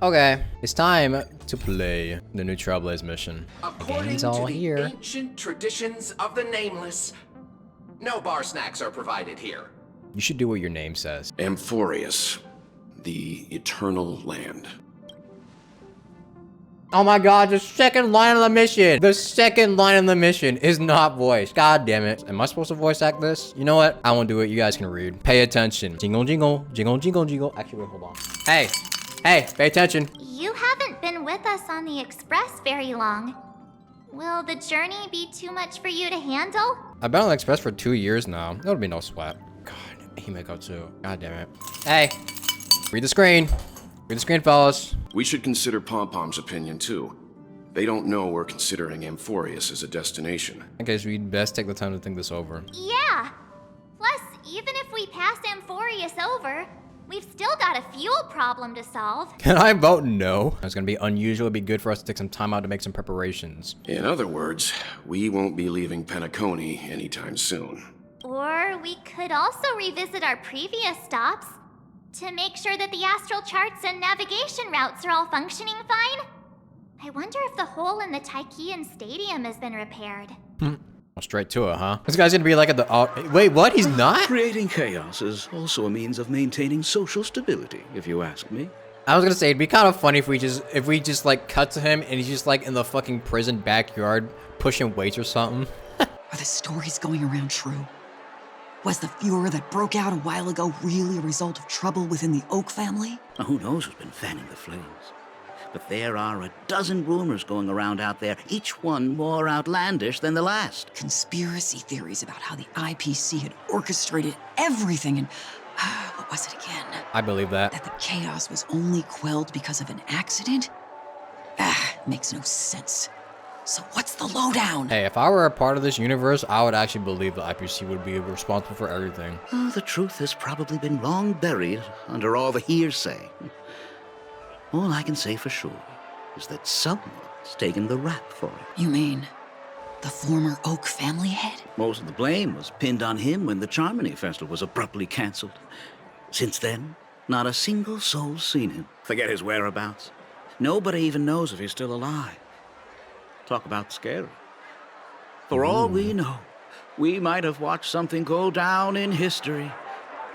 Okay, it's time to play the new Trailblaze mission. According Game's all to the here. ancient traditions of the Nameless, no bar snacks are provided here. You should do what your name says. Amphorius, the eternal land. Oh my god, the second line of the mission! The second line of the mission is not voiced. God damn it. Am I supposed to voice act this? You know what? I won't do it. You guys can read. Pay attention. Jingle, jingle, jingle, jingle, jingle. Actually, wait, hold on. Hey, hey, pay attention. You haven't been with us on the express very long. Will the journey be too much for you to handle? I've been on the express for 2 years now. That'll be no sweat. God, he may go too. God damn it. Hey, read the screen. Read the screen, fellas. We should consider Pom-Pom's opinion too. They don't know we're considering Amphorius as a destination. Okay, so we'd best take the time to think this over. Yeah. Plus, even if we pass Amphorius over, we've still got a fuel problem to solve. Can I vote no? It's gonna be unusual. It'd be good for us to take some time out to make some preparations. In other words, we won't be leaving Penacony anytime soon. Or we could also revisit our previous stops to make sure that the astral charts and navigation routes are all functioning fine. I wonder if the hole in the Tychean Stadium has been repaired. Straight to it, huh? This guy's gonna be like at the wait, what? He's not? Creating chaos is also a means of maintaining social stability, if you ask me. I was gonna say it'd be kind of funny if we just like cut to him and he's just like in the fucking prison backyard pushing weights or something. Are the stories going around true? Was the furor that broke out a while ago really a result of trouble within the Oak family? Now, who knows who's been fanning the flames? But there are a dozen rumors going around out there, each one more outlandish than the last. Conspiracy theories about how the IPC had orchestrated everything and... what was it again? I believe that. That the chaos was only quelled because of an accident? Makes no sense. So what's the lowdown? Hey, if I were a part of this universe, I would actually believe the IPC would be responsible for everything. Oh, the truth has probably been long buried under all the hearsay. All I can say for sure is that someone's taken the rap for it. You mean the former Oak family head? Most of the blame was pinned on him when the Charmony Festival was abruptly cancelled. Since then, not a single soul's seen him. Forget his whereabouts. Nobody even knows if he's still alive. Talk about scary. For all we know, we might have watched something go down in history,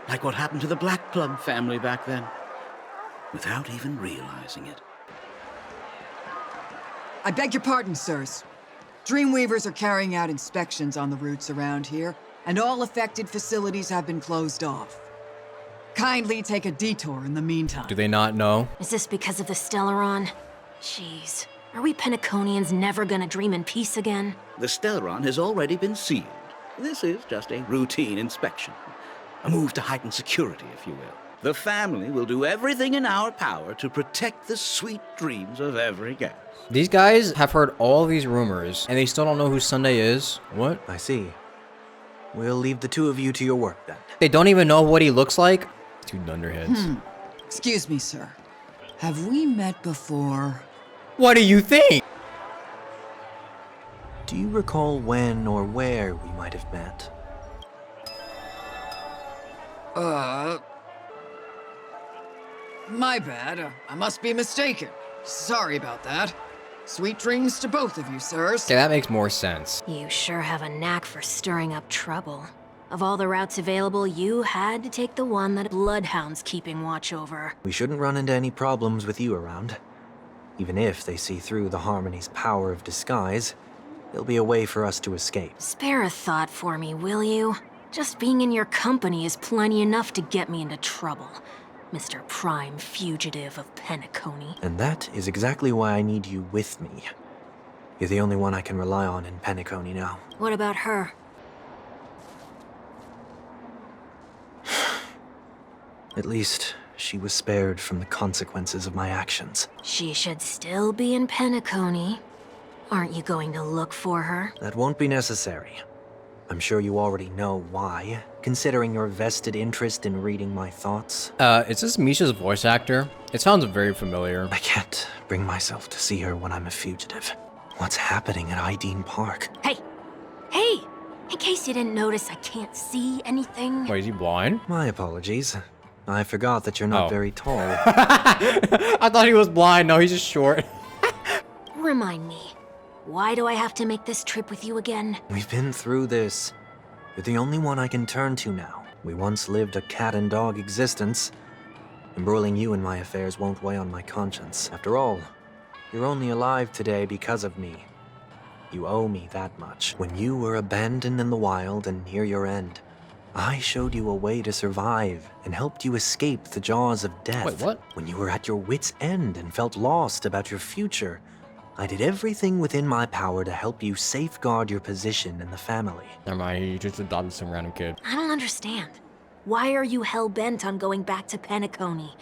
like what happened to the Black Plum family back then, without even realizing it. I beg your pardon, sirs. Dreamweavers are carrying out inspections on the routes around here, and all affected facilities have been closed off. Kindly take a detour in the meantime. Do they not know? Is this because of the Stellaron? Jeez. Are we Penaconians never gonna dream in peace again? The Stellaron has already been sealed. This is just a routine inspection. A move to heighten security, if you will. The family will do everything in our power to protect the sweet dreams of every guest. These guys have heard all these rumors, and they still don't know who Sunday is. What? I see. We'll leave the two of you to your work then. They don't even know what he looks like? Two dunderheads. Excuse me, sir. Have we met before? What do you think? Do you recall when or where we might have met? My bad. I must be mistaken. Sorry about that. Sweet dreams to both of you, sirs. Okay, that makes more sense. You sure have a knack for stirring up trouble. Of all the routes available, you had to take the one that Bloodhound's keeping watch over. We shouldn't run into any problems with you around. Even if they see through the Harmony's power of disguise, there'll be a way for us to escape. Spare a thought for me, will you? Just being in your company is plenty enough to get me into trouble, Mr. Prime Fugitive of Penacony. And that is exactly why I need you with me. You're the only one I can rely on in Penacony now. What about her? At least, she was spared from the consequences of my actions. She should still be in Penacony. Aren't you going to look for her? That won't be necessary. I'm sure you already know why, considering your vested interest in reading my thoughts. Is this Misha's voice actor? It sounds very familiar. I can't bring myself to see her when I'm a fugitive. What's happening at Ideen Park? Hey! Hey! In case you didn't notice, I can't see anything. Wait, is he blind? My apologies. I forgot that you're not very tall. I thought he was blind. No, he's just short. Remind me, why do I have to make this trip with you again? We've been through this. You're the only one I can turn to now. We once lived a cat and dog existence. Embroiling you in my affairs won't weigh on my conscience. After all, you're only alive today because of me. You owe me that much. When you were abandoned in the wild and near your end, I showed you a way to survive and helped you escape the jaws of death. Wait, what? When you were at your wit's end and felt lost about your future, I did everything within my power to help you safeguard your position in the family. Never mind, you just adopted some random kid. I don't understand. Why are you hell-bent on going back to Penacony?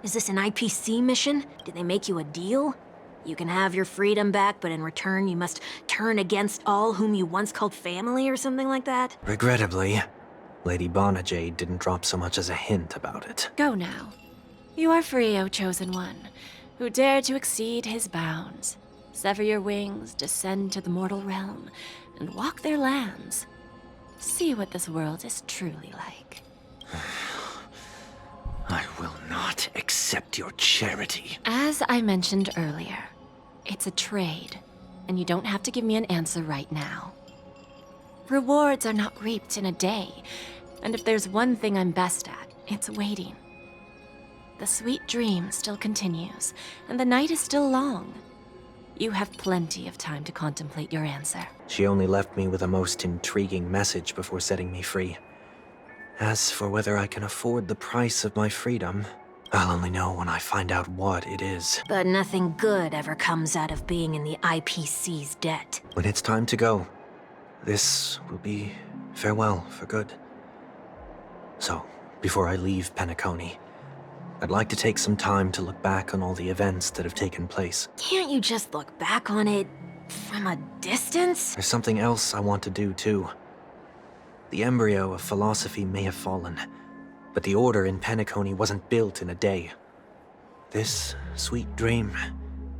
Is this an IPC mission? Did they make you a deal? You can have your freedom back, but in return you must turn against all whom you once called family or something like that? Regrettably, Lady Bonajade didn't drop so much as a hint about it. Go now. You are free, O Chosen One, who dare to exceed his bounds. Sever your wings, descend to the mortal realm, and walk their lands. See what this world is truly like. I will not accept your charity. As I mentioned earlier, it's a trade, and you don't have to give me an answer right now. Rewards are not reaped in a day, and if there's one thing I'm best at, it's waiting. The sweet dream still continues, and the night is still long. You have plenty of time to contemplate your answer. She only left me with a most intriguing message before setting me free. As for whether I can afford the price of my freedom, I'll only know when I find out what it is. But nothing good ever comes out of being in the IPC's debt. When it's time to go, this will be farewell for good. So, before I leave Penacony, I'd like to take some time to look back on all the events that have taken place. Can't you just look back on it from a distance? There's something else I want to do, too. The embryo of philosophy may have fallen, but the order in Penacony wasn't built in a day. This sweet dream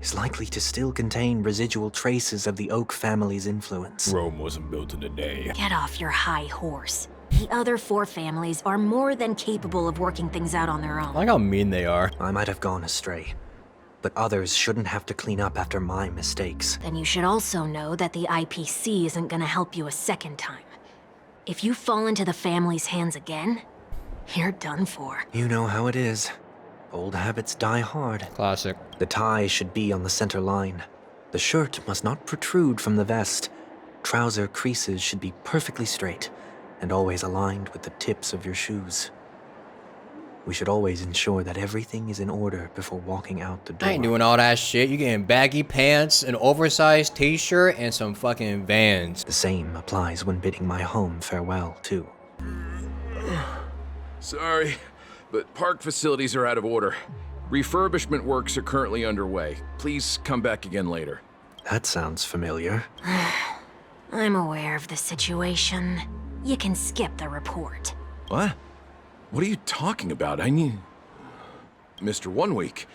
is likely to still contain residual traces of the Oak family's influence. Rome wasn't built in a day. Get off your high horse. The other 4 families are more than capable of working things out on their own. I like how mean they are. I might have gone astray, but others shouldn't have to clean up after my mistakes. Then you should also know that the IPC isn't gonna help you a second time. If you fall into the family's hands again, you're done for. You know how it is. Old habits die hard. Classic. The tie should be on the center line. The shirt must not protrude from the vest. Trouser creases should be perfectly straight and always aligned with the tips of your shoes. We should always ensure that everything is in order before walking out the door. I ain't doing all that shit. You getting baggy pants, an oversized t-shirt, and some fucking Vans. The same applies when bidding my home farewell, too. Sorry, but park facilities are out of order. Refurbishment works are currently underway. Please come back again later. That sounds familiar. I'm aware of the situation. You can skip the report. What? What are you talking about? I need... Mr. 1 Week.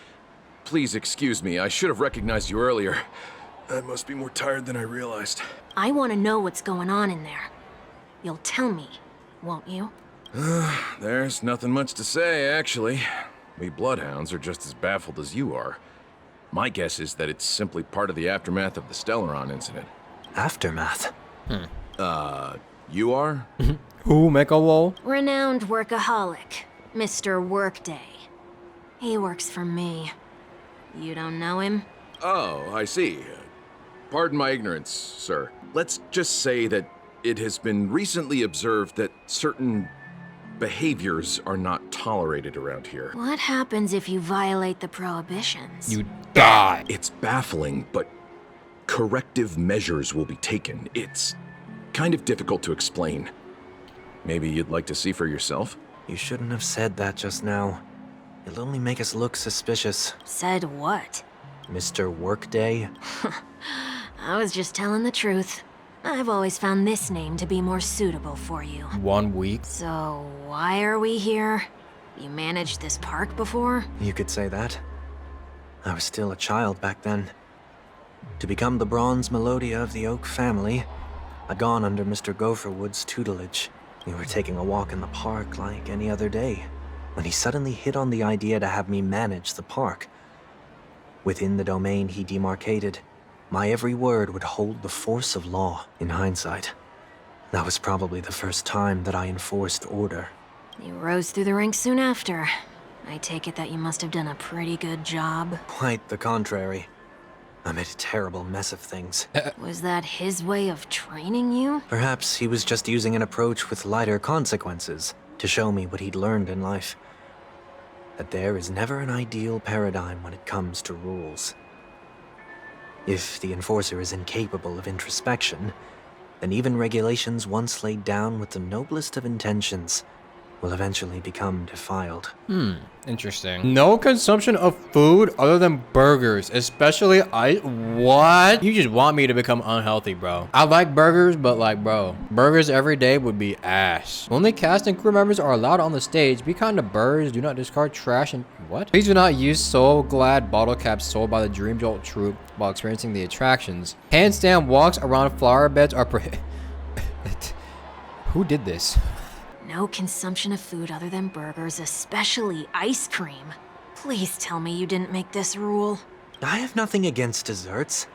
Please excuse me, I should have recognized you earlier. I must be more tired than I realized. I want to know what's going on in there. You'll tell me, won't you? There's nothing much to say, actually. We Bloodhounds are just as baffled as you are. My guess is that it's simply part of the aftermath of the Stellaron incident. Aftermath? You are? Who, Mecha Wall? Renowned workaholic, Mr. Workday. He works for me. You don't know him? Oh, I see. Pardon my ignorance, sir. Let's just say that it has been recently observed that certain behaviors are not tolerated around here. What happens if you violate the prohibitions? You die. It's baffling, but corrective measures will be taken. It's kind of difficult to explain. Maybe you'd like to see for yourself? You shouldn't have said that just now. It'll only make us look suspicious. Said what? Mr. Workday? I was just telling the truth. I've always found this name to be more suitable for you. 1 week. So, why are we here? You managed this park before? You could say that. I was still a child back then. To become the bronze Melodia of the Oak family, I'd gone under Mr. Gopherwood's tutelage. We were taking a walk in the park like any other day. when he suddenly hit on the idea to have me manage the park. Within the domain he demarcated, my every word would hold the force of law. In hindsight, that was probably the first time that I enforced order. You rose through the ranks soon after. I take it that you must have done a pretty good job. Quite the contrary. I made a terrible mess of things. Was that his way of training you? Perhaps he was just using an approach with lighter consequences to show me what he'd learned in life. That there is never an ideal paradigm when it comes to rules. If the enforcer is incapable of introspection, then even regulations once laid down with the noblest of intentions will eventually become defiled. Interesting. No consumption of food other than burgers, especially what? You just want me to become unhealthy, bro. I like burgers, but like, bro, burgers every day would be ass. Only cast and crew members are allowed on the stage. Be kind to birds. Do not discard trash and what? Please do not use Soul Glad bottle caps sold by the Dream Jolt troupe while experiencing the attractions. Handstand walks around flower beds are prohibited. Who did this? No consumption of food other than burgers, especially ice cream. Please tell me you didn't make this rule. I have nothing against desserts.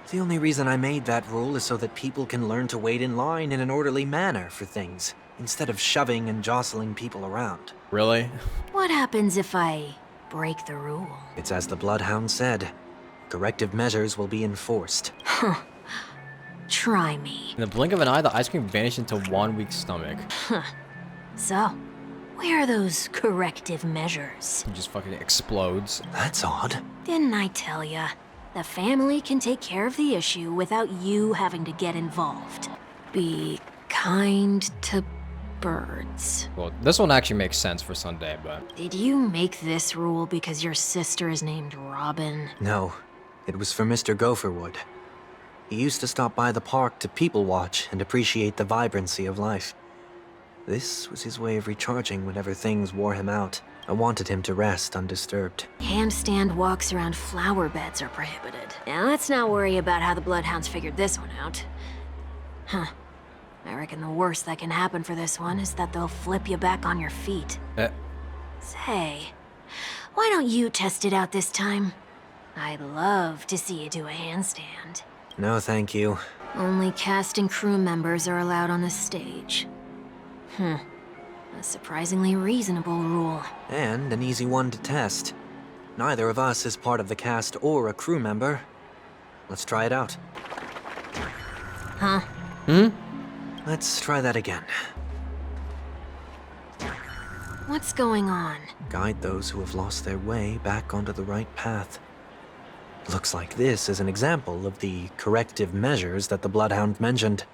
The only reason I made that rule is so that people can learn to wait in line in an orderly manner for things, instead of shoving and jostling people around. Really? What happens if I break the rule? It's as the Bloodhound said. Corrective measures will be enforced. Huh. Try me. In the blink of an eye, the ice cream vanished into 1 weak stomach. So, where are those corrective measures? It just fucking explodes. That's odd. Didn't I tell ya? The family can take care of the issue without you having to get involved. Be kind to birds. Well, this one actually makes sense for Sunday, but... Did you make this rule because your sister is named Robin? No, it was for Mr. Gopherwood. He used to stop by the park to people watch and appreciate the vibrancy of life. This was his way of recharging whenever things wore him out. I wanted him to rest undisturbed. Handstand walks around flower beds are prohibited. Now let's not worry about how the Bloodhounds figured this one out. Huh. I reckon the worst that can happen for this one is that they'll flip you back on your feet. Say, why don't you test it out this time? I'd love to see you do a handstand. No, thank you. Only cast and crew members are allowed on the stage. A surprisingly reasonable rule. And an easy one to test. Neither of us is part of the cast or a crew member. Let's try it out. Huh? Let's try that again. What's going on? Guide those who have lost their way back onto the right path. Looks like this is an example of the corrective measures that the Bloodhound mentioned.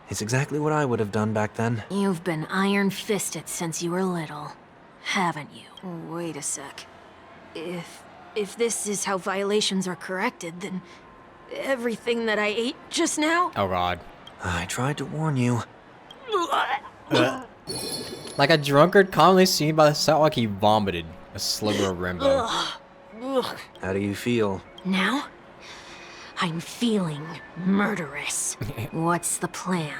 It's exactly what I would have done back then. You've been iron-fisted since you were little, haven't you? Wait a sec. If this is how violations are corrected, then everything that I ate just now? Oh god. I tried to warn you. Like a drunkard commonly seen by the sidewalk, he vomited a sliver of rainbow. How do you feel? Now? I'm feeling murderous. What's the plan?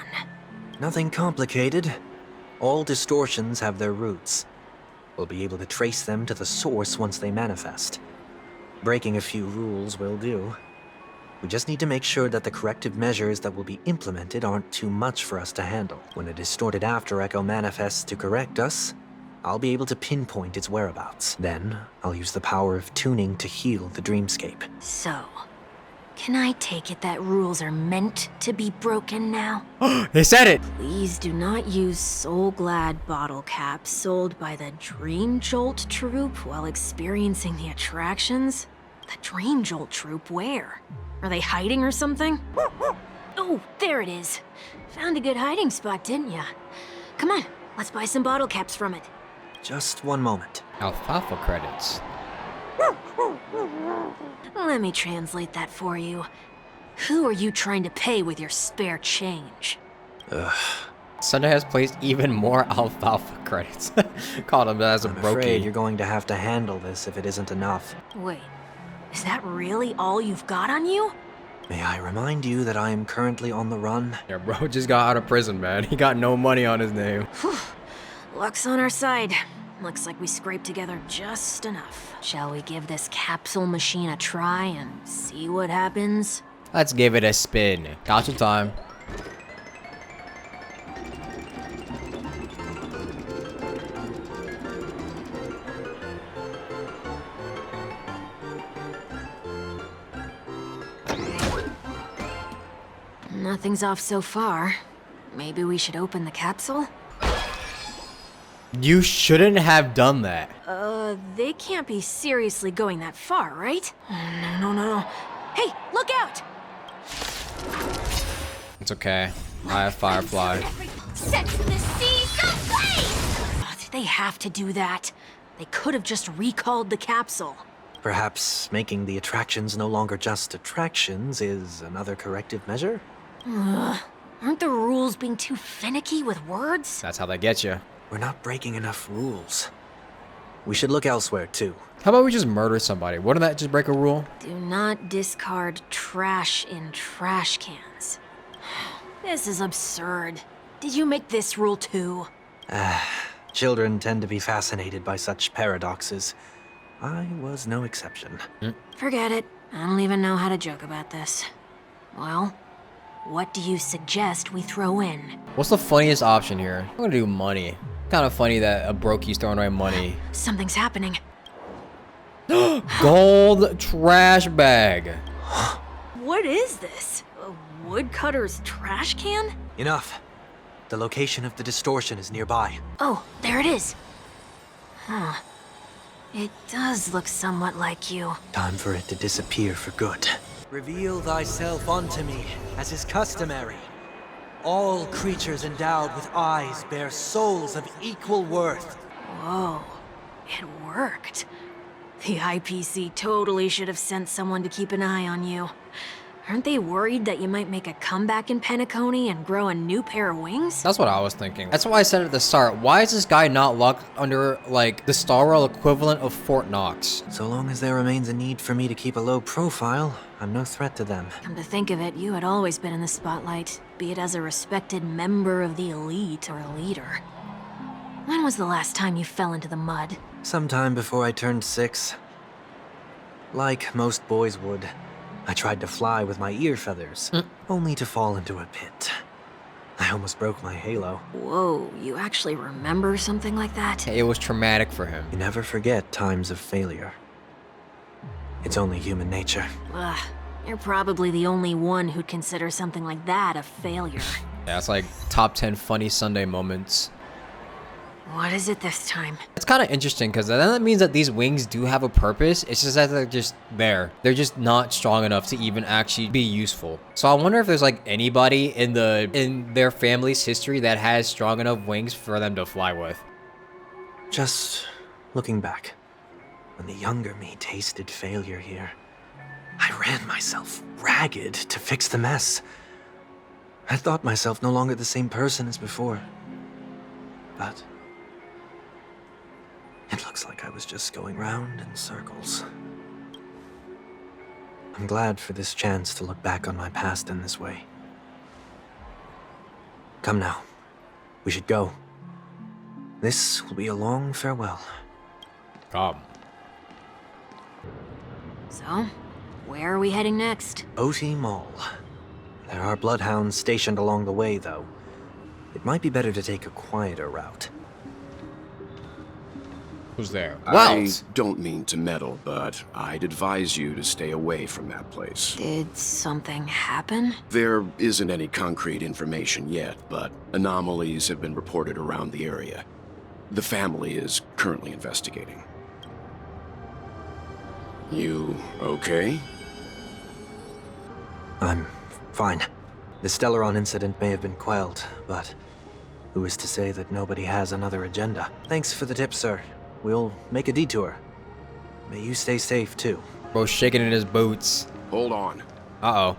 Nothing complicated. All distortions have their roots. We'll be able to trace them to the source once they manifest. Breaking a few rules will do. We just need to make sure that the corrective measures that will be implemented aren't too much for us to handle. When a distorted after echo manifests to correct us, I'll be able to pinpoint its whereabouts. Then, I'll use the power of tuning to heal the dreamscape. So, can I take it that rules are meant to be broken now? They said it! Please do not use Soul Glad bottle caps sold by the Dream Jolt troupe while experiencing the attractions. The Dream Jolt troupe, where? Are they hiding or something? Oh, there it is. Found a good hiding spot, didn't ya? Come on, let's buy some bottle caps from it. Just one moment. Alfalfa credits. Let me translate that for you. Who are you trying to pay with your spare change? Sunday has placed even more alfalfa credits. Called him as a I'm brokey. afraid you're going to have to handle this if it isn't enough. Wait, is that really all you've got on you? May I remind you that I am currently on the run? Yeah, bro just got out of prison, man. He got no money on his name. Luck's on our side. Looks like we scraped together just enough. Shall we give this capsule machine a try and see what happens? Let's give it a spin. Got some time. Nothing's off so far. Maybe we should open the capsule? You shouldn't have done that. They can't be seriously going that far, right? No. Hey, look out! It's okay. I have Firefly. Set the seas ablaze! Did they have to do that? They could have just recalled the capsule. Perhaps making the attractions no longer just attractions is another corrective measure? Aren't the rules being too finicky with words? That's how they get you. We're not breaking enough rules. We should look elsewhere, too. How about we just murder somebody? Wouldn't that just break a rule? Do not discard trash in trash cans. This is absurd. Did you make this rule too? Children tend to be fascinated by such paradoxes. I was no exception. Forget it. I don't even know how to joke about this. Well, what do you suggest we throw in? What's the funniest option here? I'm gonna do money. Kind of funny that a brokie's throwing away money. Something's happening. Gold trash bag. What is this? A woodcutter's trash can? Enough. The location of the distortion is nearby. Oh, there it is. Huh. It does look somewhat like you. Time for it to disappear for good. Reveal thyself unto me, as is customary. All creatures endowed with eyes bear souls of equal worth. Whoa, it worked. The IPC totally should have sent someone to keep an eye on you. Aren't they worried that you might make a comeback in Penacony and grow a new pair of wings? That's what I was thinking. That's why I said at the start, why is this guy not locked under, like, the Star Rail equivalent of Fort Knox? So long as there remains a need for me to keep a low profile, I'm no threat to them. Come to think of it, you had always been in the spotlight, be it as a respected member of the elite or a leader. When was the last time you fell into the mud? Sometime before I turned 6. Like most boys would, I tried to fly with my ear feathers, only to fall into a pit. I almost broke my halo. Whoa, you actually remember something like that? It was traumatic for him. You never forget times of failure. It's only human nature. Ugh, you're probably the only one who'd consider something like that a failure. Yeah, it's like top 10 funny Sunday moments. What is it this time? It's kind of interesting because then that means that these wings do have a purpose. It's just that they're just there. They're just not strong enough to even actually be useful. So I wonder if there's like anybody in their family's history that has strong enough wings for them to fly with. Just looking back, when the younger me tasted failure here, I ran myself ragged to fix the mess. I thought myself no longer the same person as before. But it looks like I was just going round in circles. I'm glad for this chance to look back on my past in this way. Come now. We should go. This will be a long farewell. Come. So, where are we heading next? OT Mall. There are bloodhounds stationed along the way, though. It might be better to take a quieter route. Who's there? I don't mean to meddle, but I'd advise you to stay away from that place. Did something happen? There isn't any concrete information yet, but anomalies have been reported around the area. The family is currently investigating. You okay? I'm fine. The Stellaron incident may have been quelled, but who is to say that nobody has another agenda? Thanks for the tip, sir. We'll make a detour. May you stay safe, too. Bro shaking in his boots. Hold on. Uh-oh.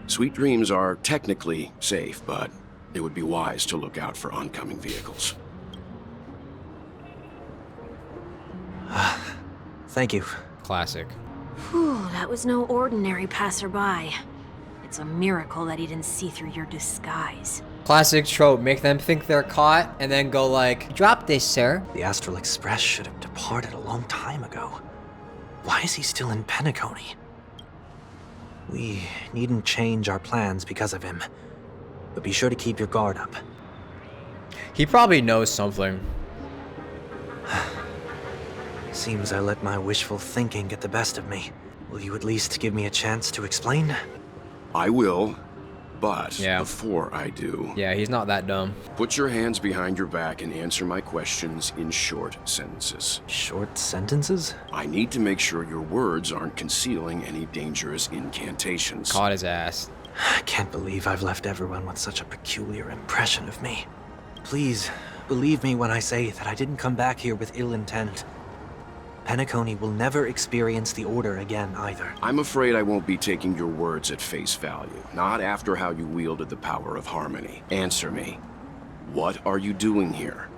Sweet Dreams are technically safe, but it would be wise to look out for oncoming vehicles. Thank you. Classic. Whew, that was no ordinary passerby. It It's a miracle that he didn't see through your disguise. Classic trope, make them think they're caught and then go like, drop this, sir. The Astral Express should have departed a long time ago. Why is he still in Penacony? We needn't change our plans because of him, but be sure to keep your guard up. He probably knows something. Seems I let my wishful thinking get the best of me. Will you at least give me a chance to explain? I will, but Yeah. before I do, Yeah, he's not that dumb. put your hands behind your back and answer my questions in short sentences. Short sentences? I need to make sure your words aren't concealing any dangerous incantations. Caught his ass. I can't believe I've left everyone with such a peculiar impression of me. Please, believe me when I say that I didn't come back here with ill intent. Penacony will never experience the Order again, either. I'm afraid I won't be taking your words at face value, not after how you wielded the power of harmony. Answer me. What are you doing here?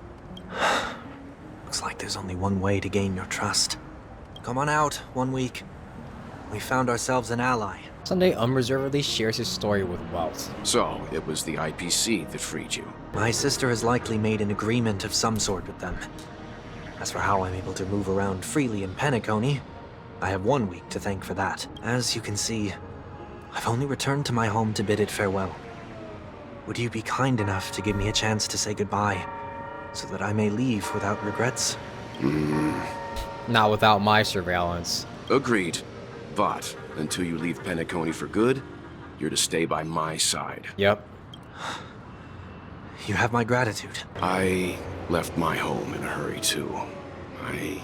Looks like there's only one way to gain your trust. Come on out, 1 week. We found ourselves an ally. Sunday unreservedly shares his story with Welt. So, it was the IPC that freed you. My sister has likely made an agreement of some sort with them. As for how I'm able to move around freely in Penacony, I have 1 week to thank for that. As you can see, I've only returned to my home to bid it farewell. Would you be kind enough to give me a chance to say goodbye, so that I may leave without regrets? Not without my surveillance. Agreed. But, until you leave Penacony for good, you're to stay by my side. Yep. You have my gratitude. I left my home in a hurry, too. I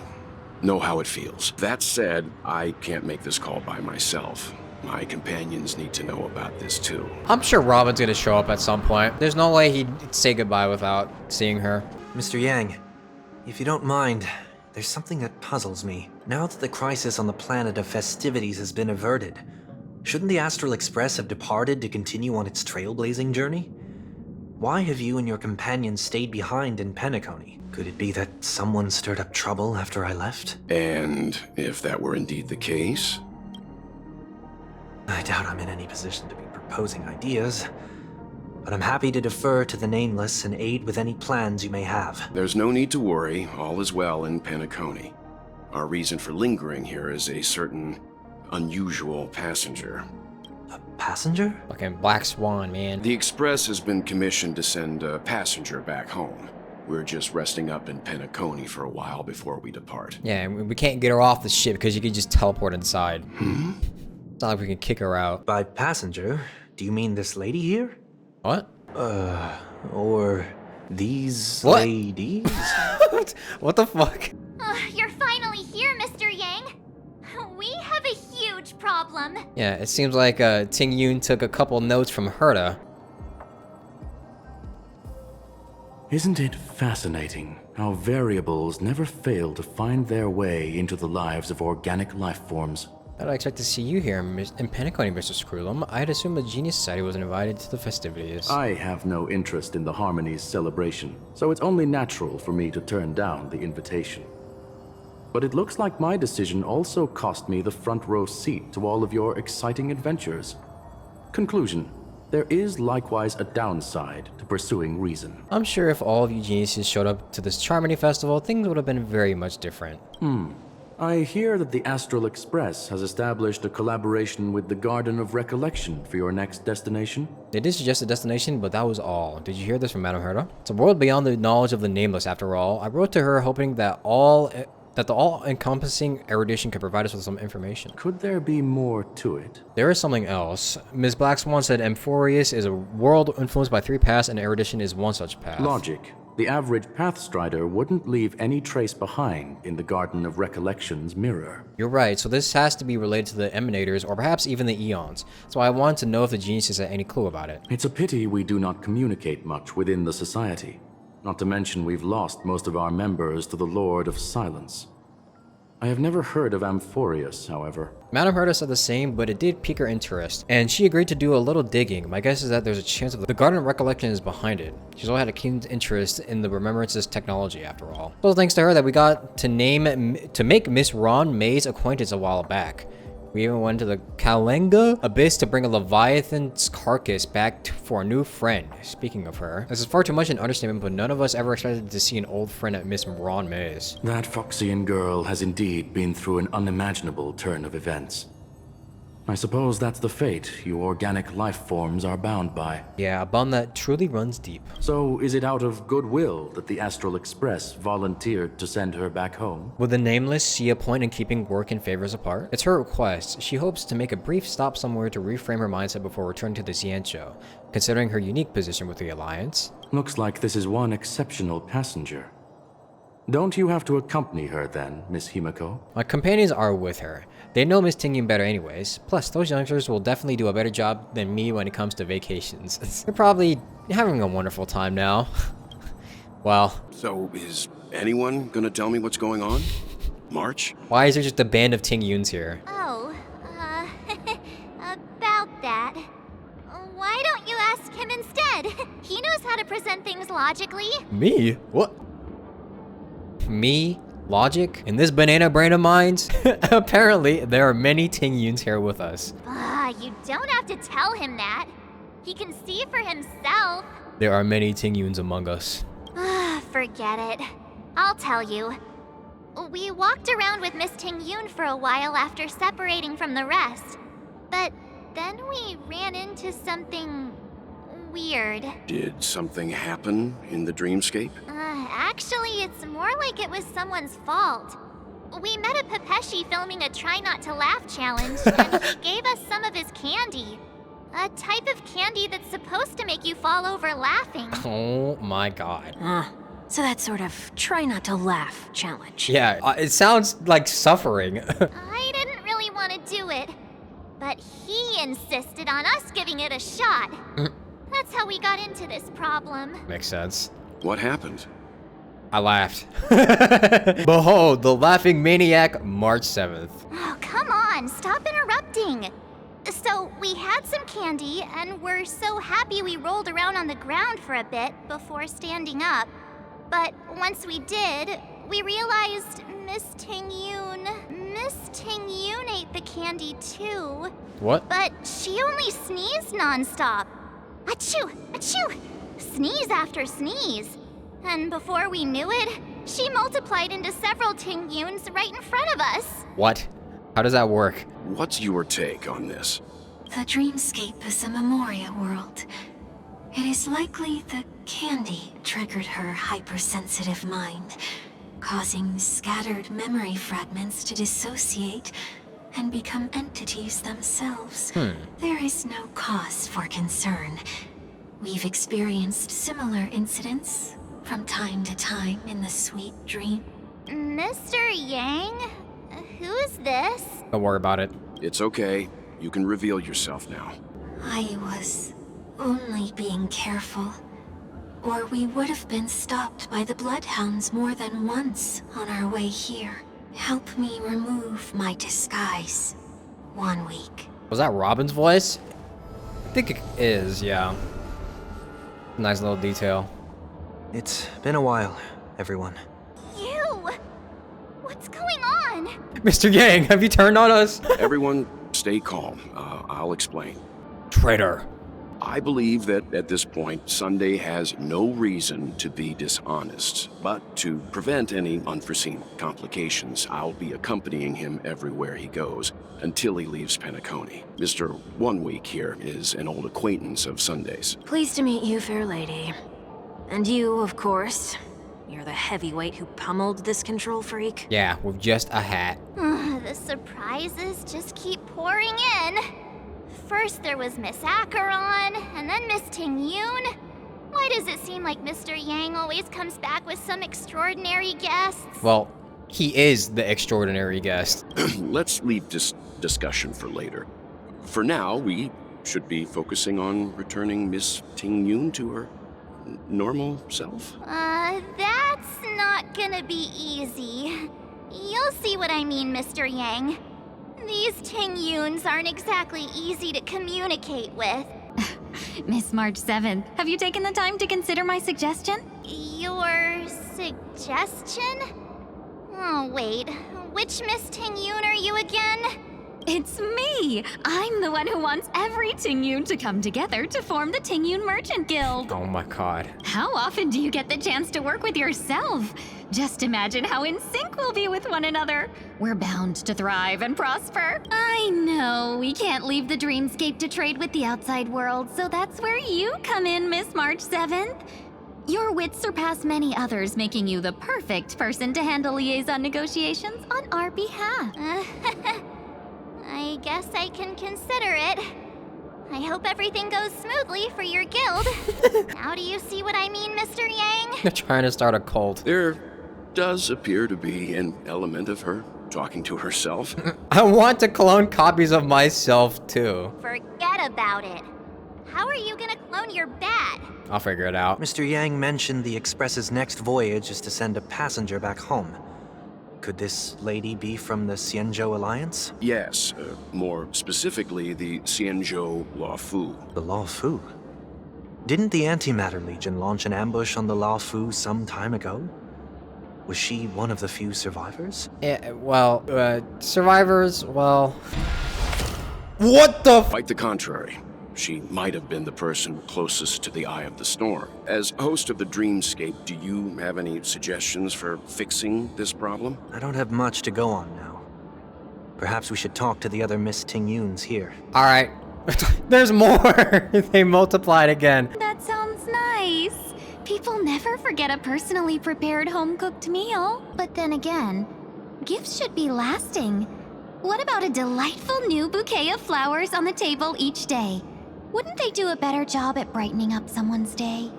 know how it feels. That said, I can't make this call by myself. My companions need to know about this, too. I'm sure Robin's gonna show up at some point. There's no way he'd say goodbye without seeing her. Mr. Yang, if you don't mind, there's something that puzzles me. Now that the crisis on the planet of festivities has been averted, shouldn't the Astral Express have departed to continue on its trailblazing journey? Why have you and your companions stayed behind in Penacony? Could it be that someone stirred up trouble after I left? And if that were indeed the case? I doubt I'm in any position to be proposing ideas, but I'm happy to defer to the Nameless and aid with any plans you may have. There's no need to worry. All is well in Penacony. Our reason for lingering here is a certain unusual passenger. A passenger? Fucking Black Swan, man. The Express has been commissioned to send a passenger back home. We're just resting up in Penacony for a while before we depart. Yeah, we can't get her off the ship because you can just teleport inside. It's not like we can kick her out. By passenger, do you mean this lady here? What? Or these What? ladies? What the fuck? You're finally here, Mr. Yang. We have a huge problem. Yeah, it seems like Tingyun took a couple notes from Herta. Isn't it fascinating how variables never fail to find their way into the lives of organic life forms? I'd expect to see you here in Penacony, Mr. Screwlum. I'd assume the Genius Society wasn't invited to the festivities. I have no interest in the Harmony's celebration, so it's only natural for me to turn down the invitation. But it looks like my decision also cost me the front row seat to all of your exciting adventures. Conclusion. There is likewise a downside to pursuing reason. I'm sure if all of you geniuses showed up to this Charmony Festival, things would have been very much different. I hear that the Astral Express has established a collaboration with the Garden of Recollection for your next destination. They did suggest a destination, but that was all. Did you hear this from Madame Herta? It's a world beyond the knowledge of the Nameless, after all. I wrote to her hoping that the all-encompassing erudition could provide us with some information. Could there be more to it? There is something else. Ms. Black Swan said Amphorius is a world influenced by 3 paths, and erudition is one such path. Logic. The average Pathstrider wouldn't leave any trace behind in the Garden of Recollection's mirror. You're right, so this has to be related to the Emanators, or perhaps even the Eons. So I wanted to know if the geniuses had any clue about it. It's a pity we do not communicate much within the Society. Not to mention we've lost most of our members to the Lord of Silence. I have never heard of Amphorius, however. Madame Herta said the same, but it did pique her interest, and she agreed to do a little digging. My guess is that there's a chance of the Garden of Recollection is behind it. She's always had a keen interest in the Remembrances technology, after all. So thanks to her that we got to make Miss Ron May's acquaintance a while back. We even went to the Kalenga abyss to bring a Leviathan's carcass back for a new friend. Speaking of her, this is far too much an understatement, but none of us ever expected to see an old friend at Miss Ron Maze. That Foxian girl has indeed been through an unimaginable turn of events. I suppose that's the fate you organic life forms are bound by. Yeah, a bond that truly runs deep. So is it out of goodwill that the Astral Express volunteered to send her back home? Will the Nameless see a point in keeping work and favors apart? It's her request. She hopes to make a brief stop somewhere to reframe her mindset before returning to the Xianzhou, considering her unique position with the Alliance. Looks like this is one exceptional passenger. Don't you have to accompany her then, Miss Himiko? My companions are with her. They know Miss Tingyun better anyways. Plus, those youngsters will definitely do a better job than me when it comes to vacations. They're probably having a wonderful time now. Well. So, is anyone gonna tell me what's going on? March? Why is there just a band of Tingyuns here? Oh, about that. Why don't you ask him instead? He knows how to present things logically. Me? What? Me? Logic? In this banana brain of mine? Apparently, there are many Tingyuns here with us. You don't have to tell him that. He can see for himself. There are many Tingyuns among us. Forget it. I'll tell you. We walked around with Miss Tingyun for a while after separating from the rest. But then we ran into something weird. Did something happen in the dreamscape? Actually, it's more like it was someone's fault. We met a Pepeshi filming a Try Not to Laugh challenge, and he gave us some of his candy. A type of candy that's supposed to make you fall over laughing. Oh my god. So that sort of try not to laugh challenge. Yeah, it sounds like suffering. I didn't really want to do it, but he insisted on us giving it a shot. That's how we got into this problem. Makes sense. What happened? I laughed. Behold, the laughing maniac, March 7th. Oh, come on, stop interrupting. So, we had some candy, and we're so happy we rolled around on the ground for a bit before standing up. But once we did, we realized Miss Tingyun ate the candy too. What? But she only sneezed nonstop. Achoo! Achoo! Sneeze after sneeze. And before we knew it, she multiplied into several Tingyuns right in front of us. What? How does that work? What's your take on this? The dreamscape is a Memoria world. It is likely the candy triggered her hypersensitive mind, causing scattered memory fragments to dissociate and become entities themselves. There is no cause for concern. We've experienced similar incidents from time to time in the sweet dream. Mr. Yang? Who's this? Don't worry about it. It's okay. You can reveal yourself now. I was only being careful, or we would have been stopped by the Bloodhounds more than once on our way here. Help me remove my disguise. 1 week. Was that Robin's voice? I think it is, yeah. Nice little detail. It's been a while, everyone. You! What's going on? Mr. Yang, have you turned on us? Everyone, stay calm. I'll explain. Traitor. I believe that at this point, Sunday has no reason to be dishonest. But to prevent any unforeseen complications, I'll be accompanying him everywhere he goes until he leaves Penacony. Mr. 1 Week here is an old acquaintance of Sunday's. Pleased to meet you, fair lady. And you, of course. You're the heavyweight who pummeled this control freak. Yeah, with just a hat. The surprises just keep pouring in. First there was Miss Acheron, and then Miss Tingyun. Why does it seem like Mr. Yang always comes back with some extraordinary guests? Well, he is the extraordinary guest. Let's leave this discussion for later. For now, we should be focusing on returning Miss Tingyun to her normal self. That's not gonna be easy. You'll see what I mean, Mr. Yang. These Tingyuns aren't exactly easy to communicate with. Miss March 7th, have you taken the time to consider my suggestion? Your suggestion? Oh, wait. Which Miss Tingyun are you again? It's me! I'm the one who wants every Tingyun to come together to form the Tingyun Merchant Guild. Oh my god. How often do you get the chance to work with yourself? Just imagine how in sync we'll be with one another. We're bound to thrive and prosper. I know we can't leave the dreamscape to trade with the outside world, so that's where you come in, Miss March 7th. Your wits surpass many others, making you the perfect person to handle liaison negotiations on our behalf. I guess I can consider it. I hope everything goes smoothly for your guild. Now do you see what I mean, Mr. Yang? They're trying to start a cult. There does appear to be an element of her talking to herself. I want to clone copies of myself too. Forget about it. How are you gonna clone your bat? I'll figure it out. Mr. Yang mentioned the Express's next voyage is to send a passenger back home. Could this lady be from the Xianzhou Alliance? Yes, more specifically, the Xianzhou Luofu. The Luofu? Didn't the Antimatter Legion launch an ambush on the Luofu some time ago? Was she one of the few survivors? Yeah, well, survivors, well... What the f- Quite the contrary. She might have been the person closest to the eye of the storm. As host of the Dreamscape, do you have any suggestions for fixing this problem? I don't have much to go on now. Perhaps we should talk to the other Miss Tingyuns here. Alright. There's more! They multiplied again. That sounds nice. People never forget a personally prepared home-cooked meal. But then again, gifts should be lasting. What about a delightful new bouquet of flowers on the table each day? Wouldn't they do a better job at brightening up someone's day?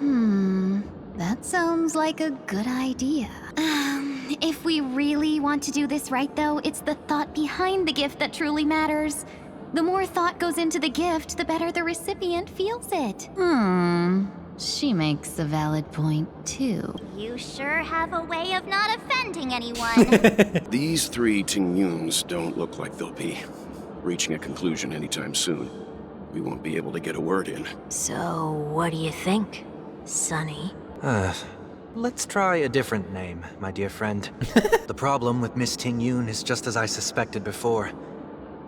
That sounds like a good idea. If we really want to do this right, though, it's the thought behind the gift that truly matters. The more thought goes into the gift, the better the recipient feels it. She makes a valid point, too. You sure have a way of not offending anyone. These three Tingyuns don't look like they'll be reaching a conclusion anytime soon. We won't be able to get a word in. So, what do you think, Sonny? Let's try a different name, my dear friend. The problem with Miss Tingyun is just as I suspected before.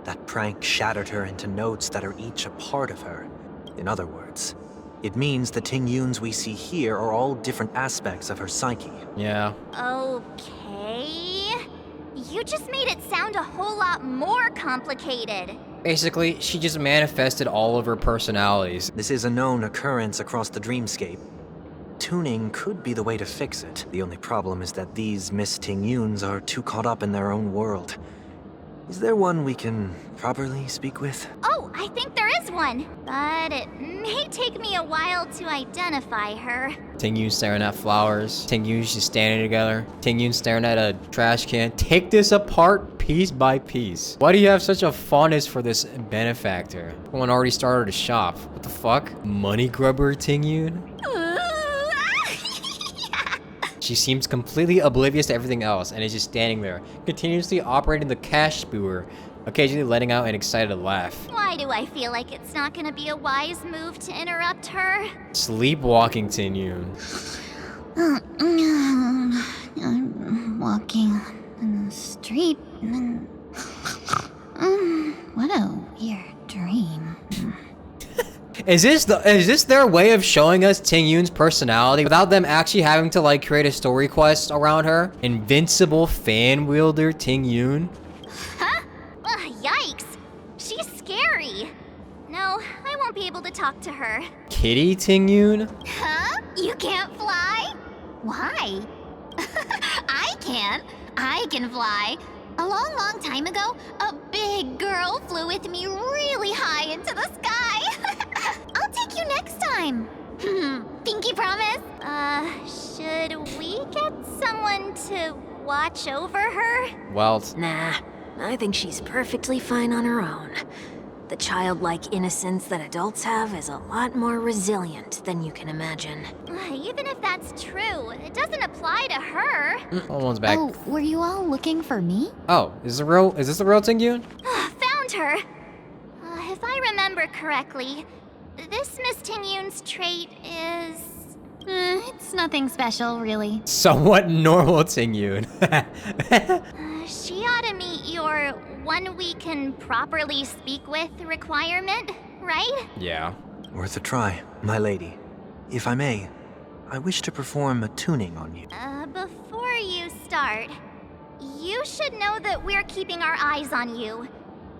That prank shattered her into notes that are each a part of her. In other words, it means the Tingyuns we see here are all different aspects of her psyche. Yeah. Okay. You just made it sound a whole lot more complicated. Basically, she just manifested all of her personalities. This is a known occurrence across the dreamscape. Tuning could be the way to fix it. The only problem is that these Miss Tingyuns are too caught up in their own world. Is there one we can properly speak with? Oh, I think there is one. But it may take me a while to identify her. Tingyun staring at flowers. Tingyun just standing together. Tingyun staring at a trash can. Take this apart piece by piece. Why do you have such a fondness for this benefactor? Someone already started a shop. What the fuck? Money grubber Tingyun? She seems completely oblivious to everything else and is just standing there, continuously operating the cash spewer, occasionally letting out an excited laugh. Why do I feel like it's not gonna be a wise move to interrupt her? Sleepwalking Tingyun. I'm walking in the street and what a weird dream. Is this their way of showing us Tingyun's personality without them actually having to like create a story quest around her? Invincible fan wielder Tingyun? Huh? Yikes. She's scary. No, I won't be able to talk to her. Kitty Tingyun? Huh? You can't fly? Why? I can. I can fly. A long time ago, a big girl flew with me really high into the sky. I'll take you next time. Pinky promise? Should we get someone to watch over her? Well, Nah, I think she's perfectly fine on her own. The childlike innocence that adults have is a lot more resilient than you can imagine. Even if that's true, it doesn't apply to her. Almost back. Oh, were you all looking for me? Oh, is this the real Tingyun? Found her. If I remember correctly, this Miss Tingyun's trait is It's nothing special, really. Somewhat normal, Tingyun. She ought to meet your 1 week can properly speak with requirement, right? Yeah. Worth a try, my lady. If I may, I wish to perform a tuning on you. Before you start, you should know that we're keeping our eyes on you.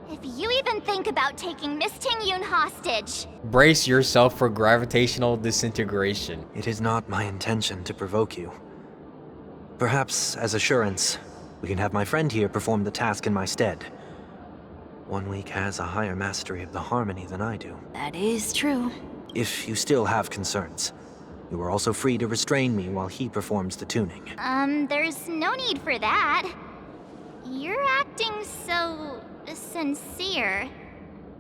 If you even think about taking Miss Tingyun hostage. Brace yourself for gravitational disintegration. It is not my intention to provoke you. Perhaps, as assurance, we can have my friend here perform the task in my stead. 1 week has a higher mastery of the harmony than I do. That is true. If you still have concerns, you are also free to restrain me while he performs the tuning. There's no need for that. You're acting so sincere.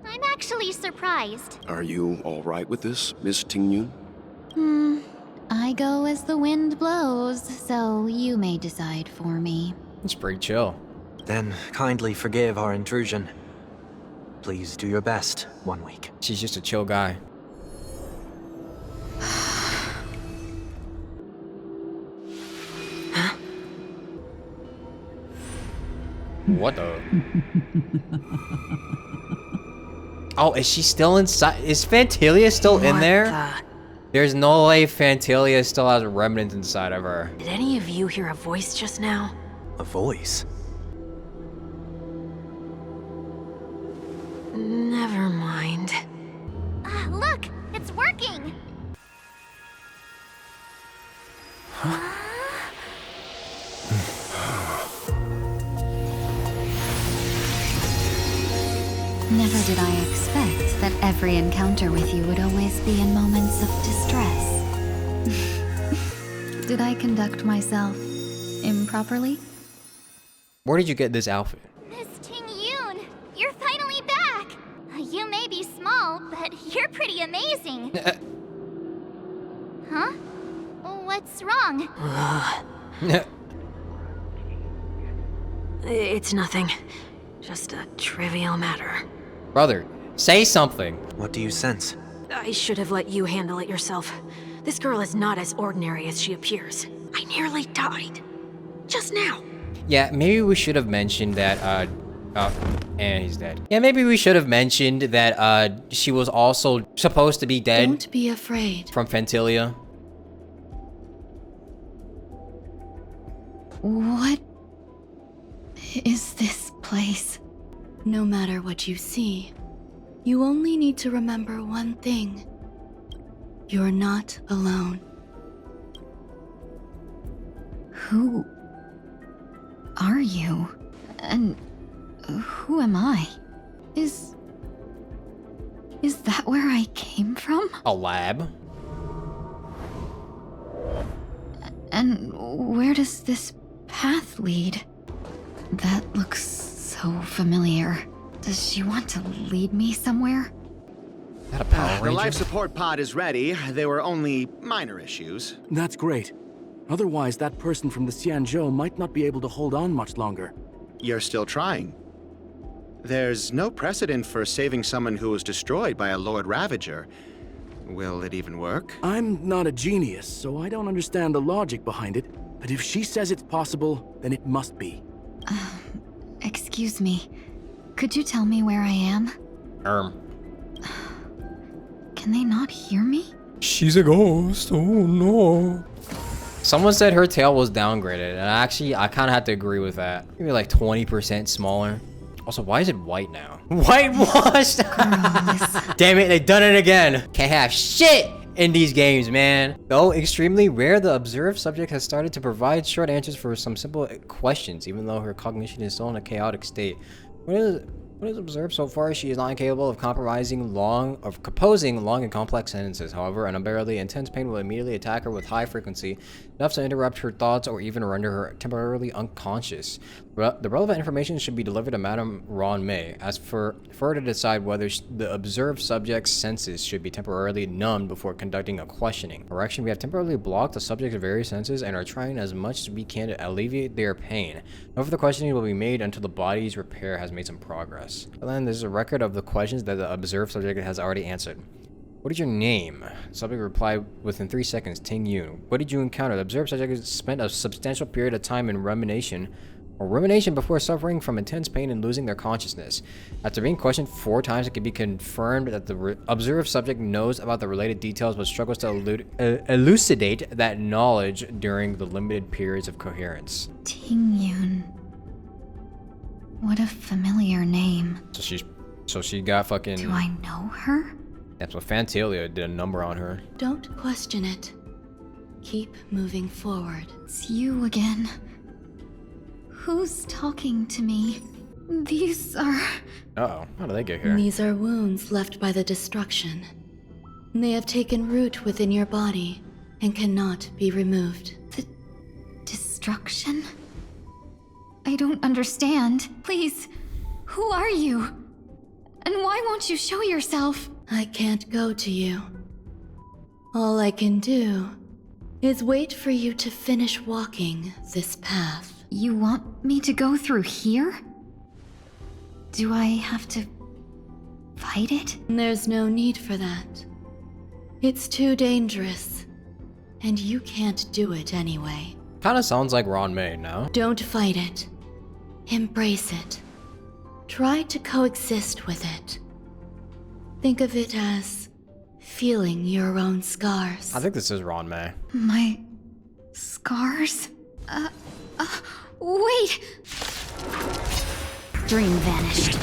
I'm actually surprised. Are you all right with this, Miss Tingyun? I go as the wind blows, so you may decide for me. It's pretty chill. Then kindly forgive our intrusion. Please do your best, 1 week. She's just a chill guy. What the? Oh, is she still inside? Is Fantalia still in there? There's no way Fantalia still has remnants inside of her. Did any of you hear a voice just now? A voice? Never mind. Look, it's working. Never did I expect that every encounter with you would always be in moments of distress. Did I conduct myself improperly? Where did you get this outfit? Miss Tingyun, you're finally back. You may be small, but you're pretty amazing. Huh? What's wrong? It's nothing. Just a trivial matter. Brother, say something. What do you sense? I should have let you handle it yourself. This girl is not as ordinary as she appears. I nearly died. Just now. Yeah, maybe we should have mentioned that, and he's dead. Yeah, maybe we should have mentioned that, she was also supposed to be dead. Don't be afraid. From Fantalia. What is this place? No matter what you see, you only need to remember one thing. You're not alone. Who are you? And who am I? Is that where I came from? A lab. And where does this path lead? That looks so familiar. Does she want to lead me somewhere? Is that a Power The Ranger? life support pod is ready. There were only minor issues. That's great. Otherwise, that person from the Xianzhou might not be able to hold on much longer. You're still trying. There's no precedent for saving someone who was destroyed by a Lord Ravager. Will it even work? I'm not a genius, so I don't understand the logic behind it. But if she says it's possible, then it must be. Excuse me. Could you tell me where I am? Can they not hear me? She's a ghost. Oh no. Someone said her tail was downgraded, and I kind of have to agree with that. Maybe like 20% smaller. Also, why is it white now? Whitewashed! Damn it, they done it again. Can't have shit in these games, man. Though extremely rare, the observed subject has started to provide short answers for some simple questions, even though her cognition is still in a chaotic state. What is observed so far, she is not incapable of composing long and complex sentences. However, an unbearably intense pain will immediately attack her with high frequency, enough to interrupt her thoughts or even render her temporarily unconscious. The relevant information should be delivered to Madame Ron May, as for her to decide whether the observed subject's senses should be temporarily numbed before conducting a questioning. Correction, we have temporarily blocked the subject's various senses and are trying as much as we can to alleviate their pain. No further questioning will be made until the body's repair has made some progress. And then there's a record of the questions that the observed subject has already answered. What is your name? Subject replied within 3 seconds, Tingyun. What did you encounter? The observed subject spent a substantial period of time in rumination before suffering from intense pain and losing their consciousness. After being questioned 4 times, it can be confirmed that the observed subject knows about the related details but struggles to elucidate that knowledge during the limited periods of coherence. Tingyun. What a familiar name. So she got fucking... Do I know her? That's what Fantalia did a number on her. Don't question it. Keep moving forward. It's you again. Who's talking to me? These are... Uh-oh, how did they get here? These are wounds left by the destruction. They have taken root within your body and cannot be removed. The destruction? I don't understand. Please, who are you? And why won't you show yourself? I can't go to you. All I can do is wait for you to finish walking this path. You want me to go through here? Do I have to fight it? There's no need for that. It's too dangerous, and you can't do it anyway. Kinda sounds like Ron May, no? Don't fight it. Embrace it. Try to coexist with it. Think of it as feeling your own scars. I think this is Ron May. My scars? Wait! Dream vanished.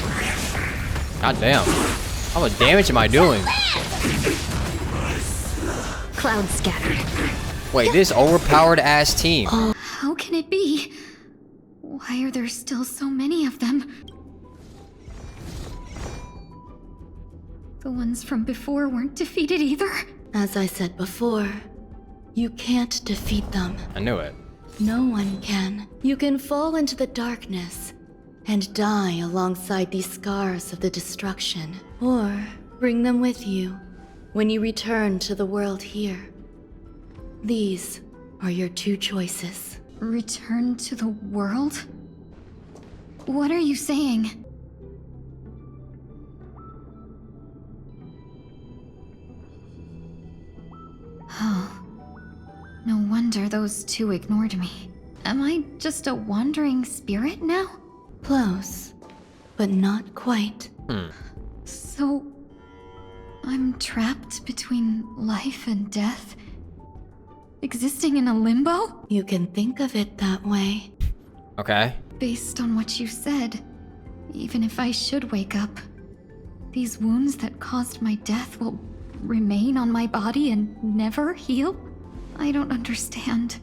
God damn. How much damage am I doing? Cloud scattered. Wait, this overpowered ass team. How can it be? Why are there still so many of them? The ones from before weren't defeated either. As I said before, you can't defeat them. I knew it. No one can. You can fall into the darkness and die alongside these scars of the destruction, or bring them with you when you return to the world here. These are your 2 choices. Return to the world? What are you saying? Oh. No wonder those 2 ignored me. Am I just a wandering spirit now? Close, but not quite. So... I'm trapped between life and death? Existing in a limbo? You can think of it that way. Okay. Based on what you said, even if I should wake up, these wounds that caused my death will remain on my body and never heal? I don't understand.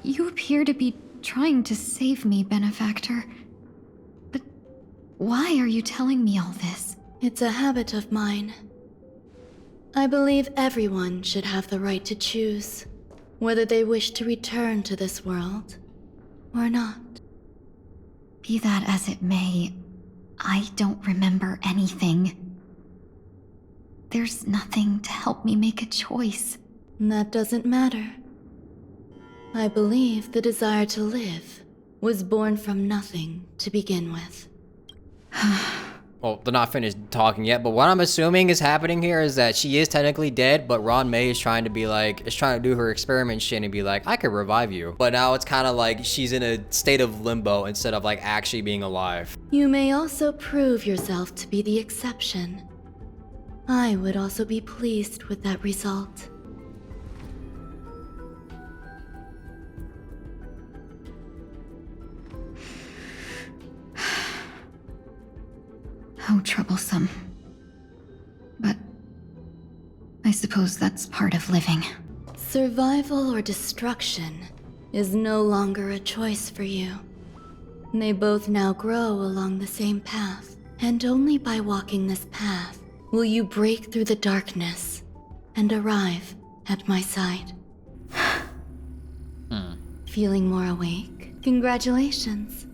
You appear to be trying to save me, Benefactor. But why are you telling me all this? It's a habit of mine. I believe everyone should have the right to choose whether they wish to return to this world or not. Be that as it may, I don't remember anything. There's nothing to help me make a choice. That doesn't matter. I believe the desire to live was born from nothing to begin with. Well, they're not finished talking yet, but what I'm assuming is happening here is that she is technically dead, but Ron May is trying to be like, is trying to do her experiment shit and be like, I could revive you. But now it's kind of like she's in a state of limbo instead of like actually being alive. You may also prove yourself to be the exception. I would also be pleased with that result. How troublesome. But I suppose that's part of living. Survival or destruction is no longer a choice for you. They both now grow along the same path, and only by walking this path will you break through the darkness and arrive at my side. Feeling more awake? Congratulations.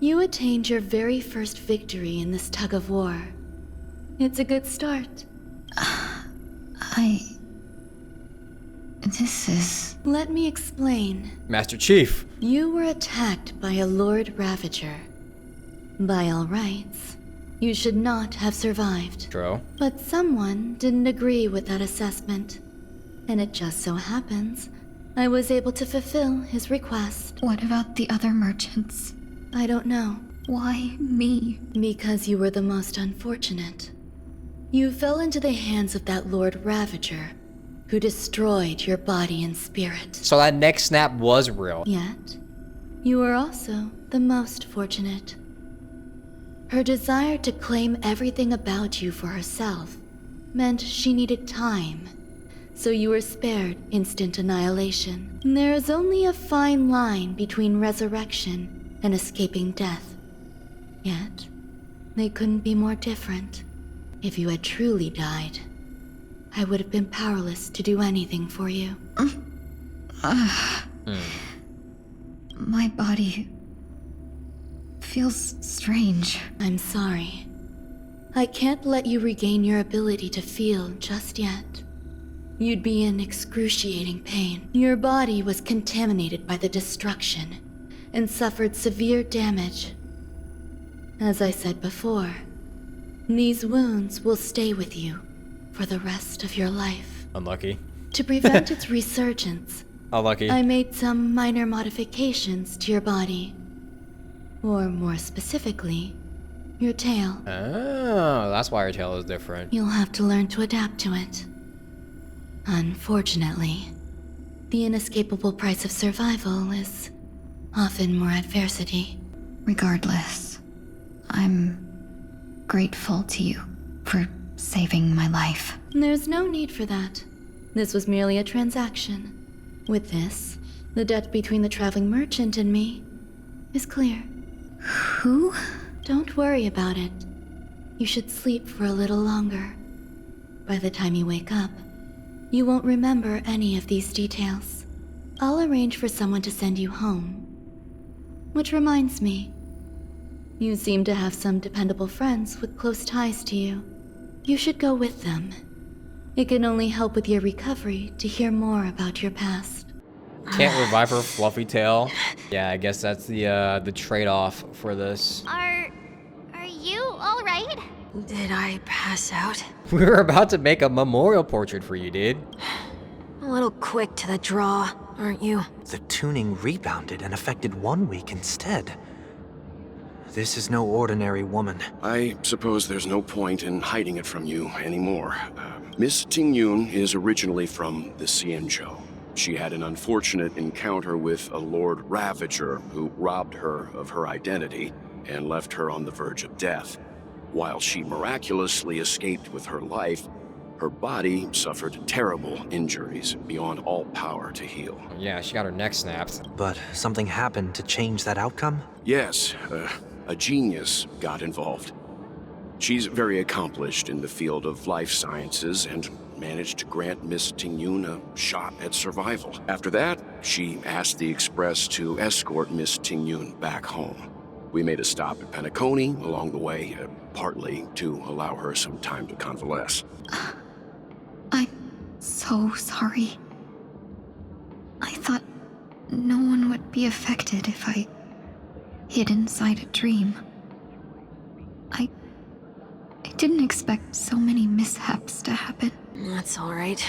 You attained your very first victory in this tug of war. It's a good start. This is... Let me explain. Master Chief. You were attacked by a Lord Ravager. By all rights, You should not have survived. True. But someone didn't agree with that assessment. And it just so happens I was able to fulfill his request. What about the other merchants? I don't know. Why me? Because you were the most unfortunate. You fell into the hands of that Lord Ravager, who destroyed your body and spirit. So that neck snap was real. Yet, you were also the most fortunate. Her desire to claim everything about you for herself meant she needed time, so you were spared instant annihilation. There is only a fine line between resurrection and escaping death. Yet, they couldn't be more different. If you had truly died, I would have been powerless to do anything for you. My body feels strange. I'm sorry. I can't let you regain your ability to feel just yet. You'd be in excruciating pain. Your body was contaminated by the destruction and suffered severe damage. As I said before, these wounds will stay with you for the rest of your life. Unlucky. To prevent its resurgence, Unlucky. I made some minor modifications to your body. Or more specifically, your tail. Oh, that's why your tail is different. You'll have to learn to adapt to it. Unfortunately, the inescapable price of survival is often more adversity. Regardless, I'm grateful to you for saving my life. There's no need for that. This was merely a transaction. With this, the debt between the traveling merchant and me is clear. Who? Don't worry about it. You should sleep for a little longer. By the time you wake up, you won't remember any of these details. I'll arrange for someone to send you home. Which reminds me, you seem to have some dependable friends with close ties to you. You should go with them. It can only help with your recovery to hear more about your past. Can't revive her fluffy tail. Yeah, I guess that's the trade-off for this. Are you all right? Did I pass out? We were about to make a memorial portrait for you, dude. A little quick to the draw, aren't you? The tuning rebounded and affected 1 week instead. This is no ordinary woman. I suppose there's no point in hiding it from you anymore. Miss Tingyun is originally from the Xianzhou. She had an unfortunate encounter with a Lord Ravager who robbed her of her identity and left her on the verge of death. While she miraculously escaped with her life, her body suffered terrible injuries beyond all power to heal. Yeah, she got her neck snapped. But something happened to change that outcome? Yes, a genius got involved. She's very accomplished in the field of life sciences and managed to grant Miss Tingyun a shot at survival. After that, she asked the Express to escort Miss Tingyun back home. We made a stop at Penacony along the way, partly to allow her some time to convalesce. I'm so sorry. I thought no one would be affected if I hid inside a dream. I didn't expect so many mishaps to happen. That's all right.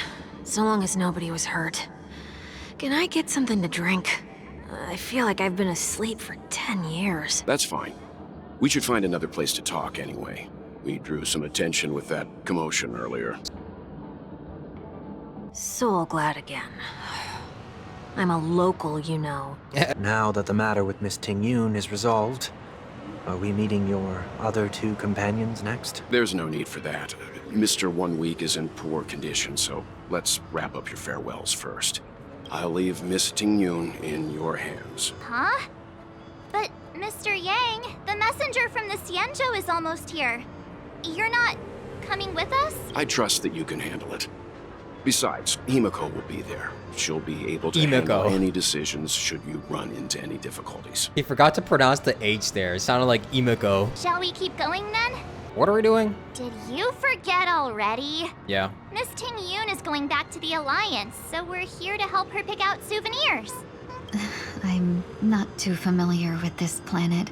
So long as nobody was hurt. Can I get something to drink? I feel like I've been asleep for 10 years. That's fine. We should find another place to talk anyway. We drew some attention with that commotion earlier. So glad again. I'm a local, you know. Now that the matter with Miss Tingyun is resolved, are we meeting your other two companions next? There's no need for that. Mr. 1 Week is in poor condition, so let's wrap up your farewells first. I'll leave Miss Tingyun in your hands. Huh? But, Mr. Yang, the messenger from the Xianzhou is almost here. You're not coming with us? I trust that you can handle it. Besides, Himiko will be there. She'll be able to handle any decisions should you run into any difficulties. He forgot to pronounce the H there. It sounded like Imiko. Shall we keep going then? What are we doing? Did you forget already? Yeah. Miss Tingyun is going back to the Alliance, so we're here to help her pick out souvenirs. I'm not too familiar with this planet.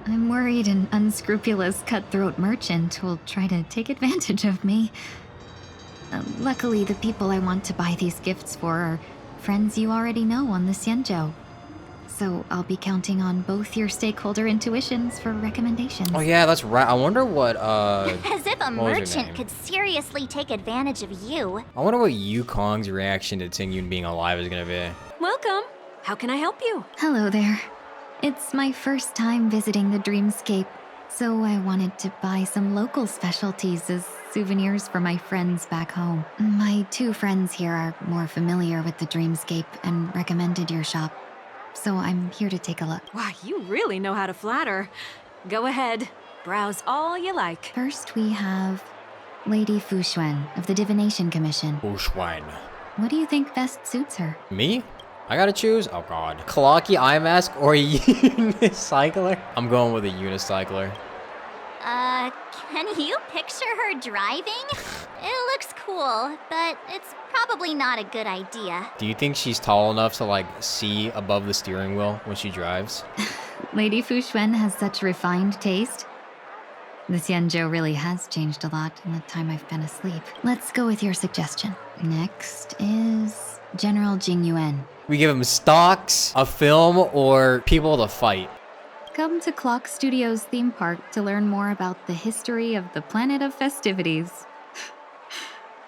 I'm worried an unscrupulous cutthroat merchant will try to take advantage of me. Luckily, the people I want to buy these gifts for are friends you already know on the Xianzhou. So I'll be counting on both your stakeholder intuitions for recommendations. Oh yeah, that's right. I wonder what As if a what was her merchant name? could seriously take advantage of you. I wonder what Yukong's reaction to Tingyun being alive is gonna be. Welcome. How can I help you? Hello there. It's my first time visiting the Dreamscape, so I wanted to buy some local specialties as souvenirs for my friends back home. My 2 friends here are more familiar with the Dreamscape and recommended your shop, so I'm here to take a look. Wow, you really know how to flatter. Go ahead. Browse all you like. First, we have Lady Fuxuan of the Divination Commission. Fuxuan. What do you think best suits her? Me? I gotta choose? Oh god. Clocky eye mask or a unicycler? I'm going with a unicycler. Can you picture her driving? It looks cool, but it's probably not a good idea. Do you think she's tall enough to like see above the steering wheel when she drives? Lady Fuxuan has such refined taste. The Xianzhou really has changed a lot in the time I've been asleep. Let's go with your suggestion. Next is General Jingyuan. We give him stocks, a film, or people to fight. Come to Clock Studios theme park to learn more about the history of the planet of festivities.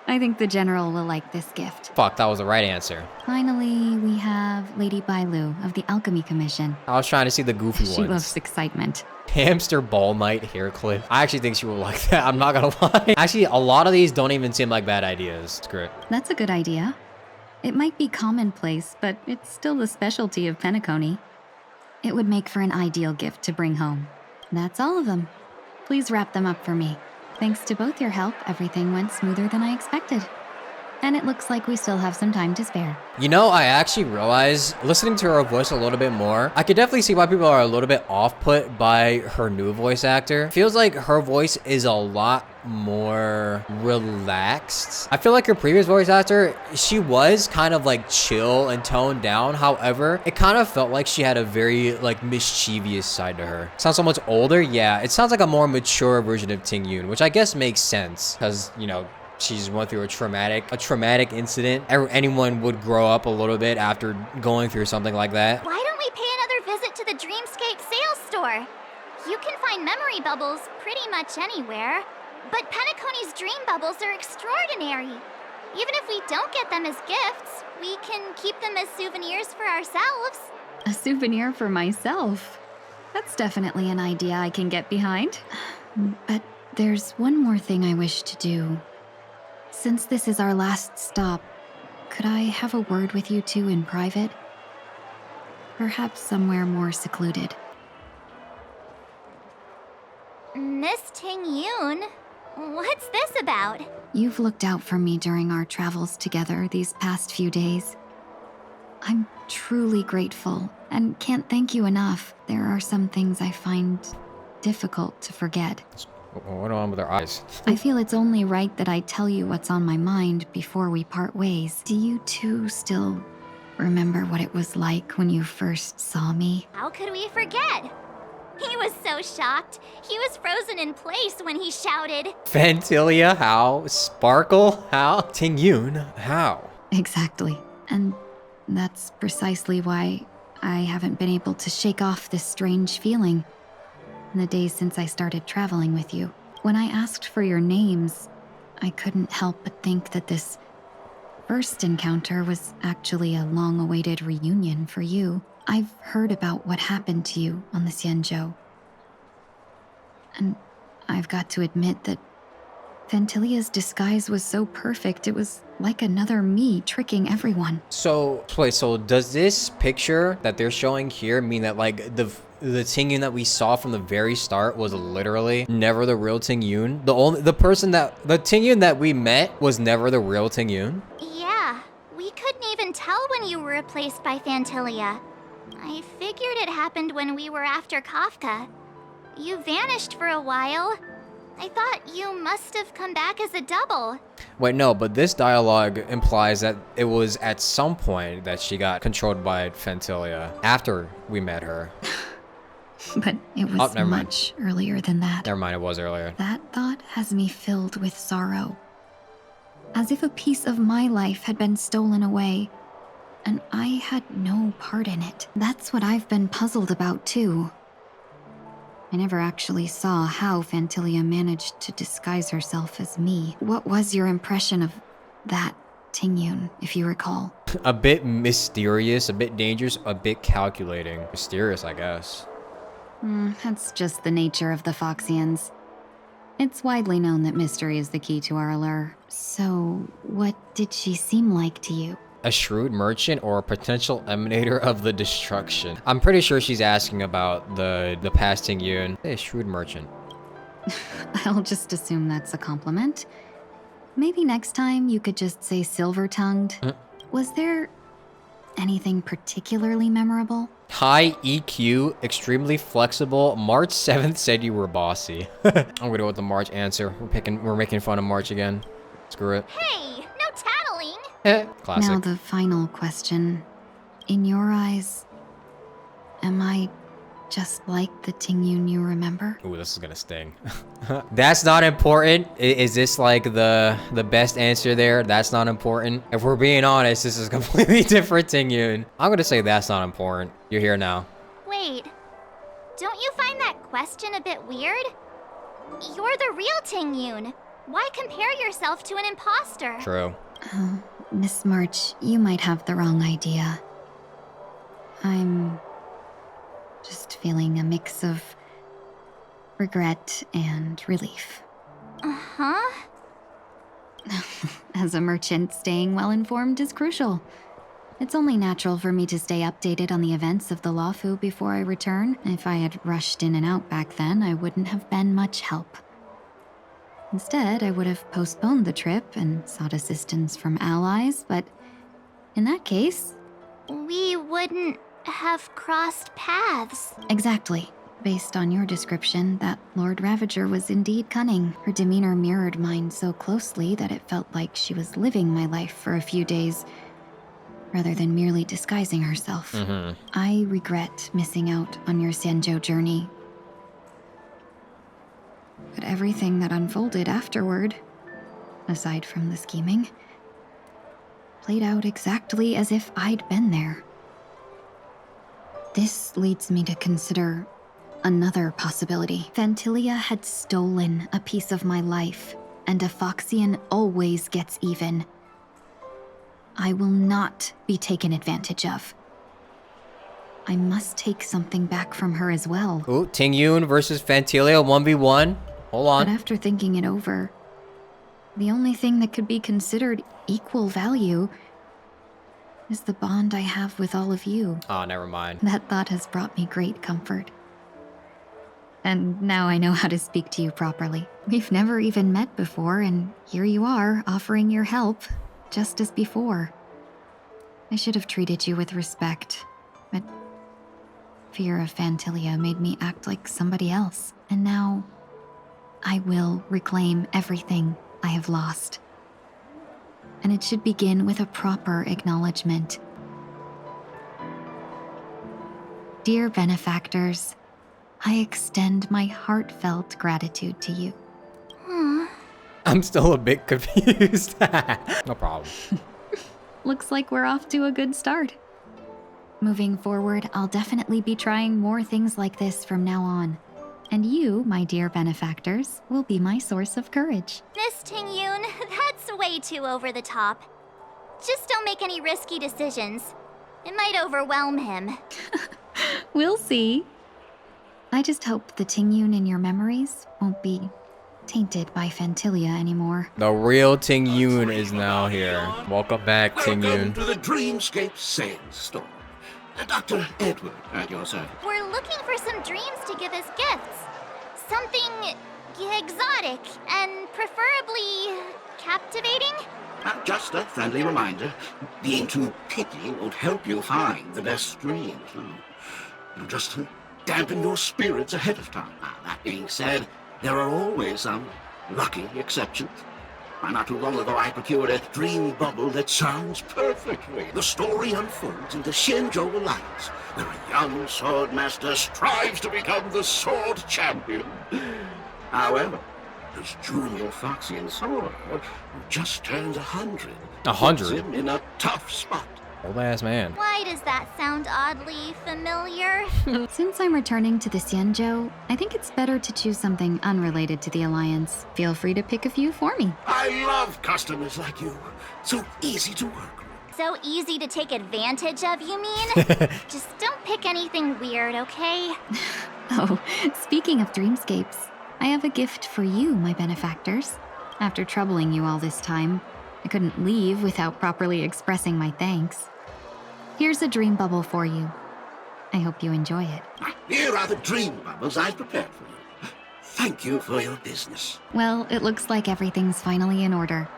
I think the General will like this gift. Fuck, that was the right answer. Finally, we have Lady Bailu of the Alchemy Commission. I was trying to see the goofy She ones. loves excitement. Hamster ball night hair clip. I actually think she will like that. I'm not gonna lie. Actually, a lot of these don't even seem like bad ideas. Screw it. That's a good idea. It might be commonplace, but it's still the specialty of Penacony. It would make for an ideal gift to bring home. That's all of them. Please wrap them up for me. Thanks to both your help, everything went smoother than I expected. And it looks like we still have some time to spare. You know, I actually realized, listening to her voice a little bit more, I could definitely see why people are a little bit off-put by her new voice actor. Feels like her voice is a lot more relaxed. I feel like her previous voice actor, she was kind of like chill and toned down. However, it kind of felt like she had a very like mischievous side to her. Sounds so much older? Yeah, it sounds like a more mature version of Tingyun, which I guess makes sense because, you know, she's went through a traumatic incident. Anyone would grow up a little bit after going through something like that. Why don't we pay another visit to the Dreamscape sales store? You can find memory bubbles pretty much anywhere, but Penacony's dream bubbles are extraordinary. Even if we don't get them as gifts, we can keep them as souvenirs for ourselves. A souvenir for myself? That's definitely an idea I can get behind. But there's one more thing I wish to do. Since this is our last stop, could I have a word with you two in private? Perhaps somewhere more secluded. Miss Tingyun, what's this about? You've looked out for me during our travels together these past few days. I'm truly grateful and can't thank you enough. There are some things I find difficult to forget. What on with her eyes? I feel it's only right that I tell you what's on my mind before we part ways. Do you two still remember what it was like when you first saw me? How could we forget? He was so shocked. He was frozen in place when he shouted. Fantilia, how? Sparkle, how? Tingyun, how? Exactly. And that's precisely why I haven't been able to shake off this strange feeling in the days since I started traveling with you. When I asked for your names, I couldn't help but think that this first encounter was actually a long-awaited reunion for you. I've heard about what happened to you on the Xianzhou. And I've got to admit that Fantilia's disguise was so perfect, it was like another me tricking everyone. So, wait, so does this picture that they're showing here mean that like the Tingyun that we saw from the very start was literally never the real Tingyun? The Tingyun that we met was never the real Tingyun? Yeah, we couldn't even tell when you were replaced by Fantilia. I figured it happened when we were after Kafka. You vanished for a while. I thought you must have come back as a double. Wait, no, but this dialogue implies that it was at some point that she got controlled by Fantilia after we met her. But it was never mind. much earlier than that. Never mind, it was earlier. That thought has me filled with sorrow. As if a piece of my life had been stolen away, and I had no part in it. That's what I've been puzzled about, too. I never actually saw how Fantilia managed to disguise herself as me. What was your impression of that Tingyun, if you recall? A bit mysterious, a bit dangerous, a bit calculating. Mysterious, I guess. That's just the nature of the Foxians. It's widely known that mystery is the key to our allure. So, what did she seem like to you? A shrewd merchant or a potential emanator of the destruction? I'm pretty sure she's asking about the past Tingyun. Hey, shrewd merchant. I'll just assume that's a compliment. Maybe next time you could just say silver-tongued. Was there anything particularly memorable? High EQ, extremely flexible. March 7th said you were bossy. I'm gonna go with the March answer. We're making fun of March again. Screw it. Hey, no tattling! Classic. Now the final question. In your eyes, am I just like the Tingyun you remember? Ooh, this is gonna sting. That's not important. Is this like the best answer there? That's not important. If we're being honest, this is completely different Tingyun. I'm gonna say that's not important. You're here now. Wait, don't you find that question a bit weird? You're the real Tingyun. Why compare yourself to an imposter? True. Miss March, you might have the wrong idea. I'm just feeling a mix of regret and relief. Uh-huh. As a merchant, staying well-informed is crucial. It's only natural for me to stay updated on the events of the Lawfu before I return. If I had rushed in and out back then, I wouldn't have been much help. Instead, I would have postponed the trip and sought assistance from allies, but in that case... We wouldn't have crossed paths. Exactly. Based on your description, that Lord Ravager was indeed cunning. Her demeanor mirrored mine so closely that it felt like she was living my life for a few days, rather than merely disguising herself. I regret missing out on your Sanjo journey. But everything that unfolded afterward, aside from the scheming, played out exactly as if I'd been there. This leads me to consider another possibility. Fantilia had stolen a piece of my life, and a Foxian always gets even. I will not be taken advantage of. I must take something back from her as well. Ooh, Tingyun versus Fantilia 1v1. Hold on. But after thinking it over, the only thing that could be considered equal value is the bond I have with all of you. Oh, never mind. That thought has brought me great comfort. And now I know how to speak to you properly. We've never even met before, and here you are, offering your help, just as before. I should have treated you with respect, but fear of Fantilia made me act like somebody else. And now, I will reclaim everything I have lost. And it should begin with a proper acknowledgement. Dear benefactors, I extend my heartfelt gratitude to you. I'm still a bit confused. No problem. Looks like we're off to a good start. Moving forward, I'll definitely be trying more things like this from now on. And you, my dear benefactors, will be my source of courage. Miss Tingyun, that's way too over the top. Just don't make any risky decisions. It might overwhelm him. We'll see. I just hope the Tingyun in your memories won't be tainted by Fantilia anymore. The real Tingyun is now here. Welcome back, Welcome Tingyun. to the Dreamscape Sandstorm. Dr. Edward at your service. We're looking for some dreams to give as gifts. Something exotic and preferably captivating. Just a friendly reminder, being too picky won't help you find the best dreams. You'll just dampen your spirits ahead of time. That being said, there are always some lucky exceptions. Not too long ago, I procured a dream bubble that sounds perfectly. The story unfolds in the Xianzhou Alliance, where a young sword master strives to become the sword champion. However, his junior Foxian sword, who just turned 100, 100? puts him in a tough spot. Old ass man. Why does that sound oddly familiar? Since I'm returning to the Xianzhou, I think it's better to choose something unrelated to the Alliance. Feel free to pick a few for me. I love customers like you. So easy to work with. So easy to take advantage of, you mean? Just don't pick anything weird, okay? Oh, speaking of dreamscapes, I have a gift for you, my benefactors. After troubling you all this time, I couldn't leave without properly expressing my thanks. Here's a dream bubble for you. I hope you enjoy it. Here are the dream bubbles I've prepared for you. Thank you for your business. Well, it looks like everything's finally in order.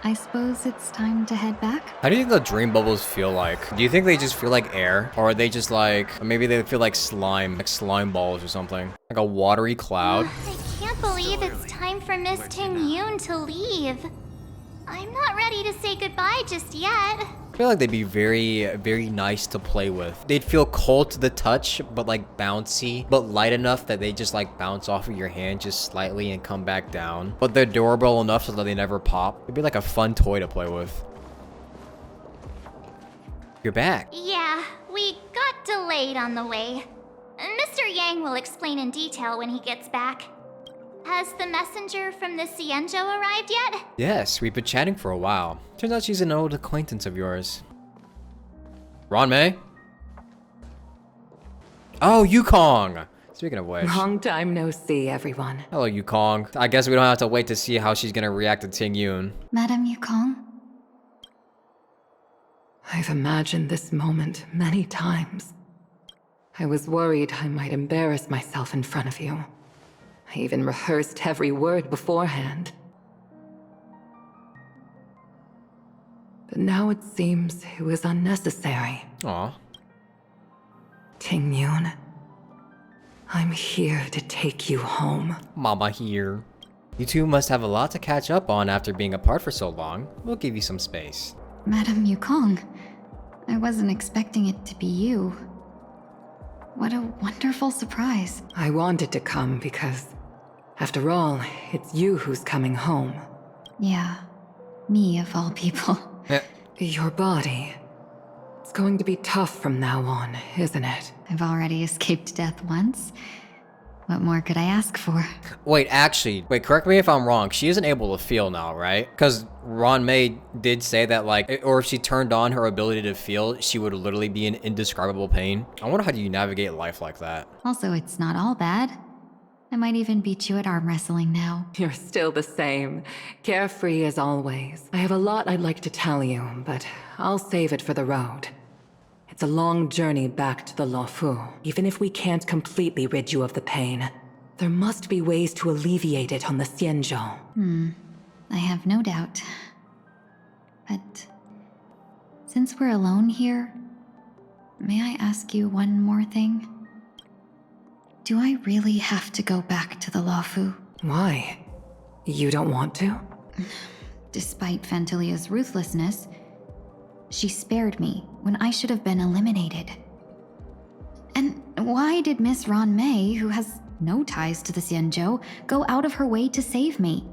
I suppose it's time to head back? How do you think the dream bubbles feel like? Do you think they just feel like air? Or are they just like, maybe they feel like slime balls or something? Like a watery cloud? I can't believe it's time for Miss Tingyun to leave. I'm not ready to say goodbye just yet. I feel like they'd be very, very nice to play with. They'd feel cold to the touch, but like bouncy, but light enough that they just like bounce off of your hand just slightly and come back down. But they're durable enough so that they never pop. It'd be like a fun toy to play with. You're back. Yeah, we got delayed on the way. Mr. Yang will explain in detail when he gets back. Has the messenger from the Xianzhou arrived yet? Yes, we've been chatting for a while. Turns out she's an old acquaintance of yours. Ron May? Oh, Yukong! Speaking of which. Long time no see, everyone. Hello, Yukong. I guess we don't have to wait to see how she's gonna react to Tingyun. Madame Yukong? I've imagined this moment many times. I was worried I might embarrass myself in front of you. I even rehearsed every word beforehand. But now it seems it was unnecessary. Aw. Tingyun, I'm here to take you home. Mama here. You two must have a lot to catch up on after being apart for so long. We'll give you some space. Madame Yukong, I wasn't expecting it to be you. What a wonderful surprise. I wanted to come because, after all, it's you who's coming home. Yeah, me of all people. Your body. It's going to be tough from now on, isn't it? I've already escaped death once. What more could I ask for? Wait, actually, correct me if I'm wrong. She isn't able to feel now, right? Because Ron May did say that, like, or if she turned on her ability to feel, she would literally be in indescribable pain. I wonder how do you navigate life like that? Also, it's not all bad. I might even beat you at arm wrestling now. You're still the same. Carefree as always. I have a lot I'd like to tell you, but I'll save it for the road. It's a long journey back to the Luofu. Even if we can't completely rid you of the pain, there must be ways to alleviate it on the Xianzhou. I have no doubt. But since we're alone here, may I ask you one more thing? Do I really have to go back to the Luofu? Why? You don't want to? Despite Fantilia's ruthlessness, she spared me when I should have been eliminated. And why did Miss Ron May, who has no ties to the Xianzhou, go out of her way to save me?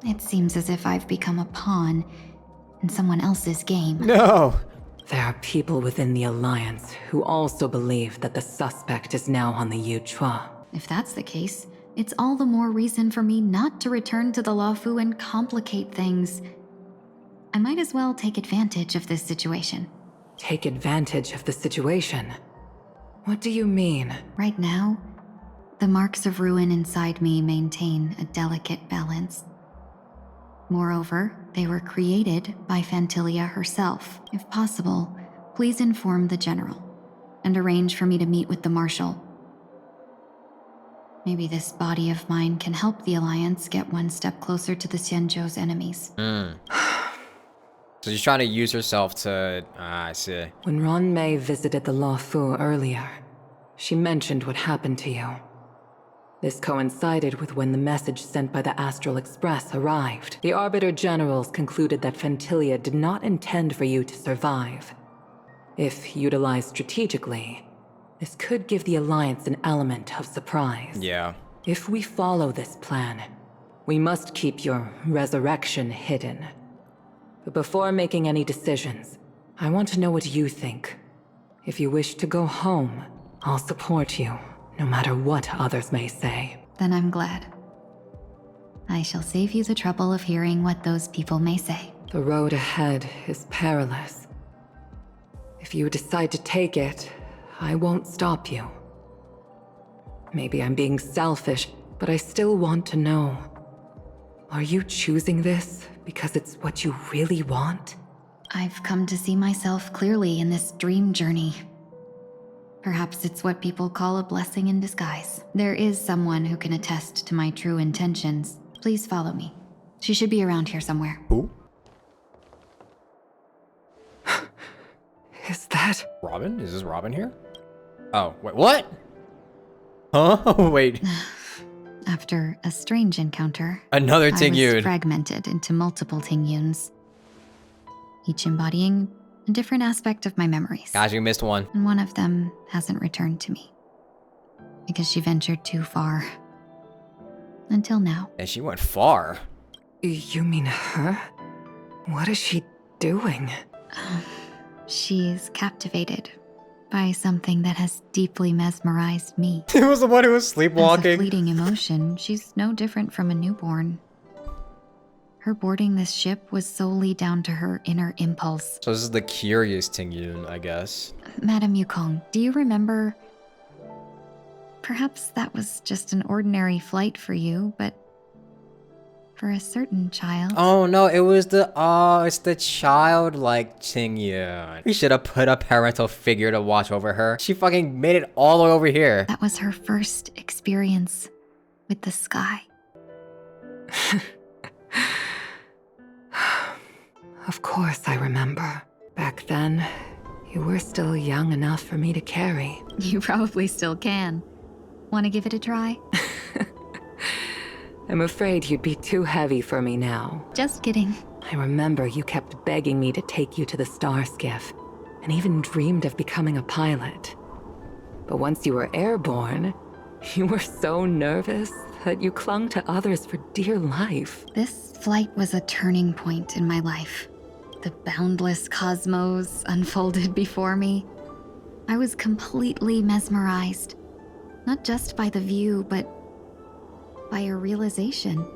It seems as if I've become a pawn in someone else's game. No! There are people within the Alliance who also believe that the suspect is now on the Yuchua. If that's the case, it's all the more reason for me not to return to the Luofu and complicate things. I might as well take advantage of this situation. Take advantage of the situation? What do you mean? Right now, the marks of ruin inside me maintain a delicate balance. Moreover, they were created by Fantilia herself. If possible, please inform the General and arrange for me to meet with the Marshal. Maybe this body of mine can help the Alliance get one step closer to the Xianzhou's enemies. So she's trying to use herself to... I see. When Ron May visited the Luofu earlier, she mentioned what happened to you. This coincided with when the message sent by the Astral Express arrived. The Arbiter Generals concluded that Fentilia did not intend for you to survive. If utilized strategically, this could give the Alliance an element of surprise. Yeah. If we follow this plan, we must keep your resurrection hidden. But before making any decisions, I want to know what you think. If you wish to go home, I'll support you, no matter what others may say. Then I'm glad. I shall save you the trouble of hearing what those people may say. The road ahead is perilous. If you decide to take it, I won't stop you. Maybe I'm being selfish, but I still want to know. Are you choosing this because it's what you really want? I've come to see myself clearly in this dream journey. Perhaps it's what people call a blessing in disguise. There is someone who can attest to my true intentions. Please follow me. She should be around here somewhere. Who? Is that... Robin? Is this Robin here? Oh, wait, what? Huh? Wait. After a strange encounter, Another I Tingyun. was fragmented into multiple Tingyuns, each embodying a different aspect of my memories. Gosh, you missed one. And one of them hasn't returned to me because she ventured too far. Until now. And she went far. You mean her? What is she doing? She's captivated by something that has deeply mesmerized me. It was the one who was As a sleepwalking. fleeting emotion, she's no different from a newborn. Her boarding this ship was solely down to her inner impulse. So this is the curious Tingyun, I guess. Madame Yukong, do you remember? Perhaps that was just an ordinary flight for you, but for a certain child... Oh no, it was it's the childlike Tingyun. We should have put a parental figure to watch over her. She fucking made it all the way over here. That was her first experience with the sky. Of course I remember. Back then, you were still young enough for me to carry. You probably still can. Want to give it a try? I'm afraid you'd be too heavy for me now. Just kidding. I remember you kept begging me to take you to the star skiff, and even dreamed of becoming a pilot. But once you were airborne, you were so nervous that you clung to others for dear life. This flight was a turning point in my life. The boundless cosmos unfolded before me. I was completely mesmerized, not just by the view, but by a realization.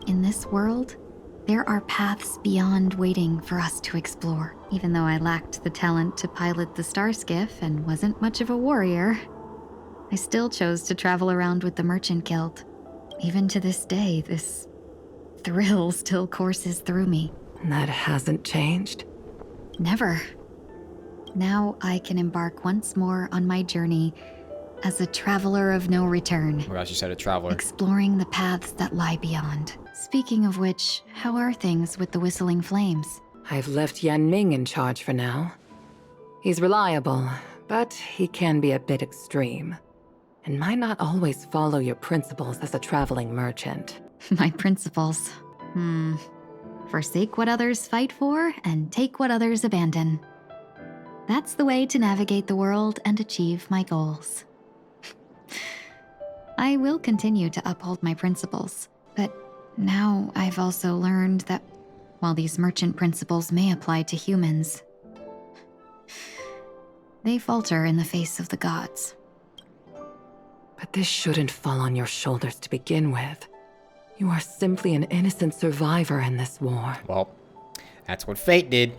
In this world, there are paths beyond waiting for us to explore. Even though I lacked the talent to pilot the star skiff and wasn't much of a warrior, I still chose to travel around with the Merchant Guild. Even to this day, this thrill still courses through me. That hasn't changed? Never. Now I can embark once more on my journey as a traveler of no return. Oh gosh, you said a traveler. Exploring the paths that lie beyond. Speaking of which, how are things with the Whistling Flames? I've left Yan Ming in charge for now. He's reliable, but he can be a bit extreme, and might not always follow your principles as a traveling merchant. My principles. Forsake what others fight for, and take what others abandon. That's the way to navigate the world and achieve my goals. I will continue to uphold my principles, but now I've also learned that while these merchant principles may apply to humans, they falter in the face of the gods. But this shouldn't fall on your shoulders to begin with. You are simply an innocent survivor in this war. Well, that's what fate did.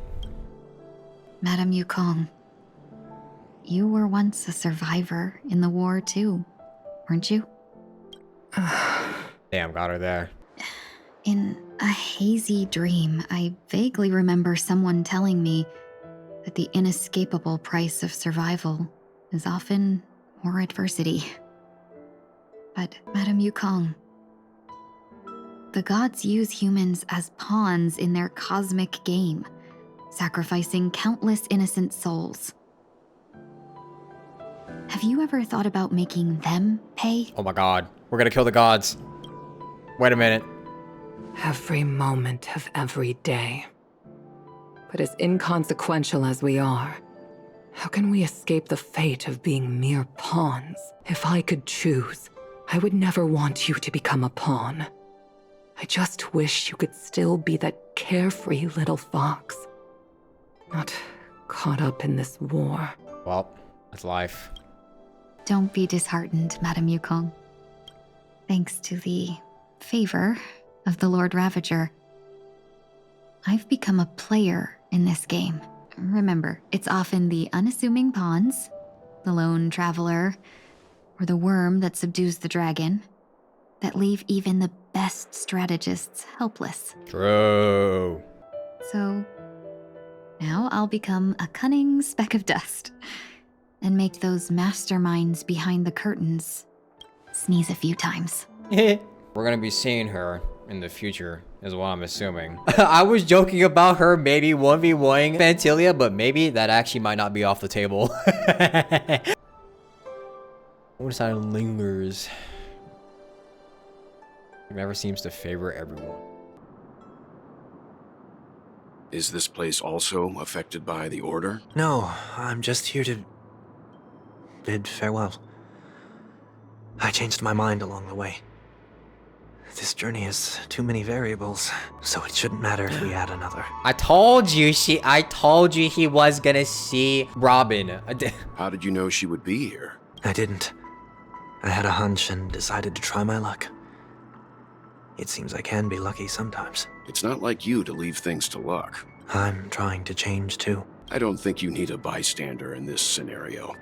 Madame Yukong, you were once a survivor in the war too, weren't you? Damn, got her there. In a hazy dream, I vaguely remember someone telling me that the inescapable price of survival is often more adversity. But, Madame Yukong, the gods use humans as pawns in their cosmic game, sacrificing countless innocent souls. Have you ever thought about making them pay? Oh my god. We're gonna kill the gods. Wait a minute. Every moment of every day. But as inconsequential as we are, how can we escape the fate of being mere pawns? If I could choose, I would never want you to become a pawn. I just wish you could still be that carefree little fox. Not caught up in this war. Well, that's life. Don't be disheartened, Madame Yukong. Thanks to the favor of the Lord Ravager, I've become a player in this game. Remember, it's often the unassuming pawns, the lone traveler, or the worm that subdues the dragon, that leave even the best strategists helpless. True. So, now I'll become a cunning speck of dust, and make those masterminds behind the curtains sneeze a few times. We're gonna be seeing her in the future, is what I'm assuming. I was joking about her maybe 1v1ing Fantilia, but maybe that actually might not be off the table. What side lingers? It never seems to favor everyone. Is this place also affected by the Order? No, I'm just here to bid farewell. I changed my mind along the way. This journey has too many variables, so it shouldn't matter if we add another. I told you he was gonna see Robin. How did you know she would be here? I didn't. I had a hunch and decided to try my luck. It seems I can be lucky sometimes. It's not like you to leave things to luck. I'm trying to change too. I don't think you need a bystander in this scenario.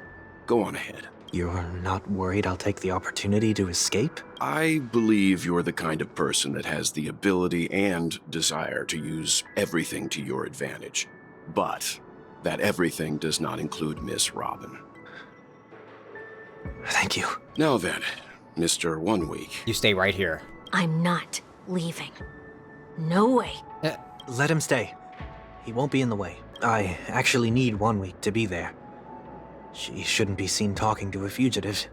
Go on ahead. You're not worried I'll take the opportunity to escape? I believe you're the kind of person that has the ability and desire to use everything to your advantage. But that everything does not include Miss Robin. Thank you. Now then, Mr. 1 Week. You stay right here. I'm not leaving. No way. Let him stay. He won't be in the way. I actually need 1 week to be there. She shouldn't be seen talking to a fugitive,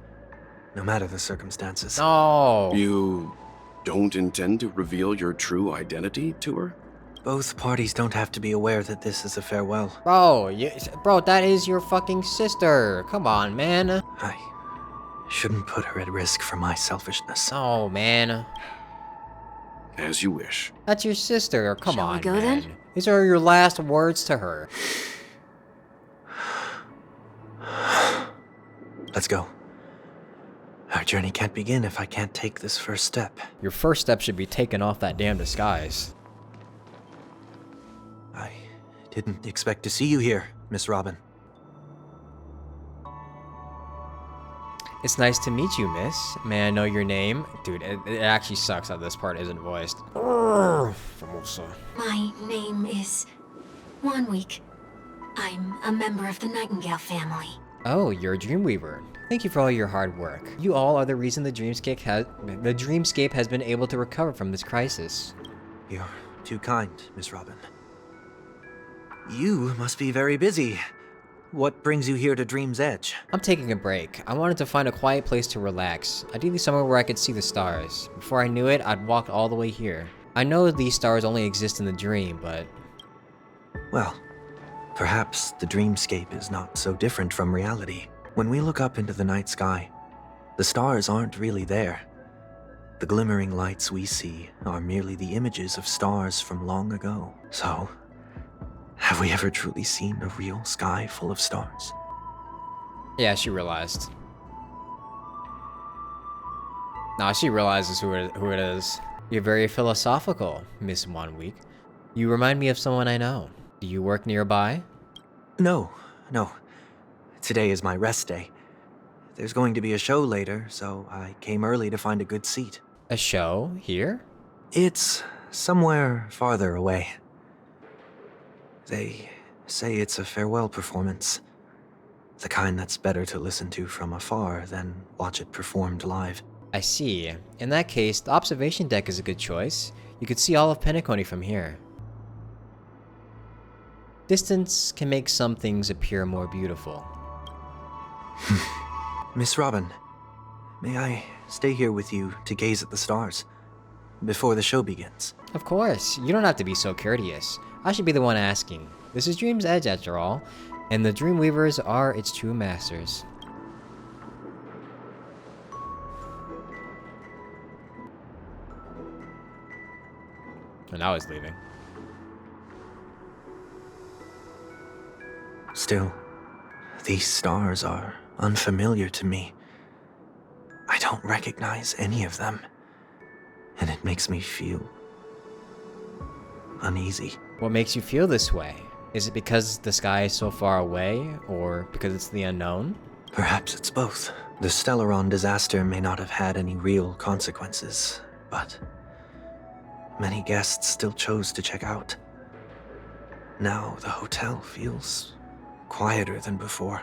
no matter the circumstances. No. You don't intend to reveal your true identity to her? Both parties don't have to be aware that this is a farewell. Bro, that is your fucking sister. Come on, man. I shouldn't put her at risk for my selfishness. Oh, man. As you wish. That's your sister. Come Shall on, we go man. then? These are your last words to her. Let's go. Our journey can't begin if I can't take this first step. Your first step should be taking off that damn disguise. I didn't expect to see you here, Miss Robin. It's nice to meet you, miss. May I know your name? Dude, it actually sucks that this part isn't voiced. Formosa. My name is 1 Week. I'm a member of the Nightingale family. Oh, you're a Dreamweaver. Thank you for all your hard work. You all are the reason the dreamscape has been able to recover from this crisis. You're too kind, Miss Robin. You must be very busy. What brings you here to Dream's Edge? I'm taking a break. I wanted to find a quiet place to relax, ideally somewhere where I could see the stars. Before I knew it, I'd walked all the way here. I know these stars only exist in the dream, but... Well, perhaps the dreamscape is not so different from reality. When we look up into the night sky, the stars aren't really there. The glimmering lights we see are merely the images of stars from long ago. So, have we ever truly seen a real sky full of stars? Yeah, she realized. Nah, she realizes who it is. You're very philosophical, Miss 1 Week. You remind me of someone I know. Do you work nearby? No. Today is my rest day. There's going to be a show later, so I came early to find a good seat. A show? Here? It's somewhere farther away. They say it's a farewell performance. The kind that's better to listen to from afar than watch it performed live. I see. In that case, the observation deck is a good choice. You could see all of Penacony from here. Distance can make some things appear more beautiful. Miss Robin, May I stay here with you to gaze at the stars before the show begins? Of course, you don't have to be so courteous. I should be the one asking. This is Dream's Edge after all, and the Dreamweavers are its true masters. And now he's leaving. Still, these stars are unfamiliar to me. I don't recognize any of them, and it makes me feel uneasy. What makes you feel this way? Is it because the sky is so far away, or because it's the unknown? Perhaps it's both. The Stellaron disaster may not have had any real consequences, but many guests still chose to check out. Now the hotel feels quieter than before.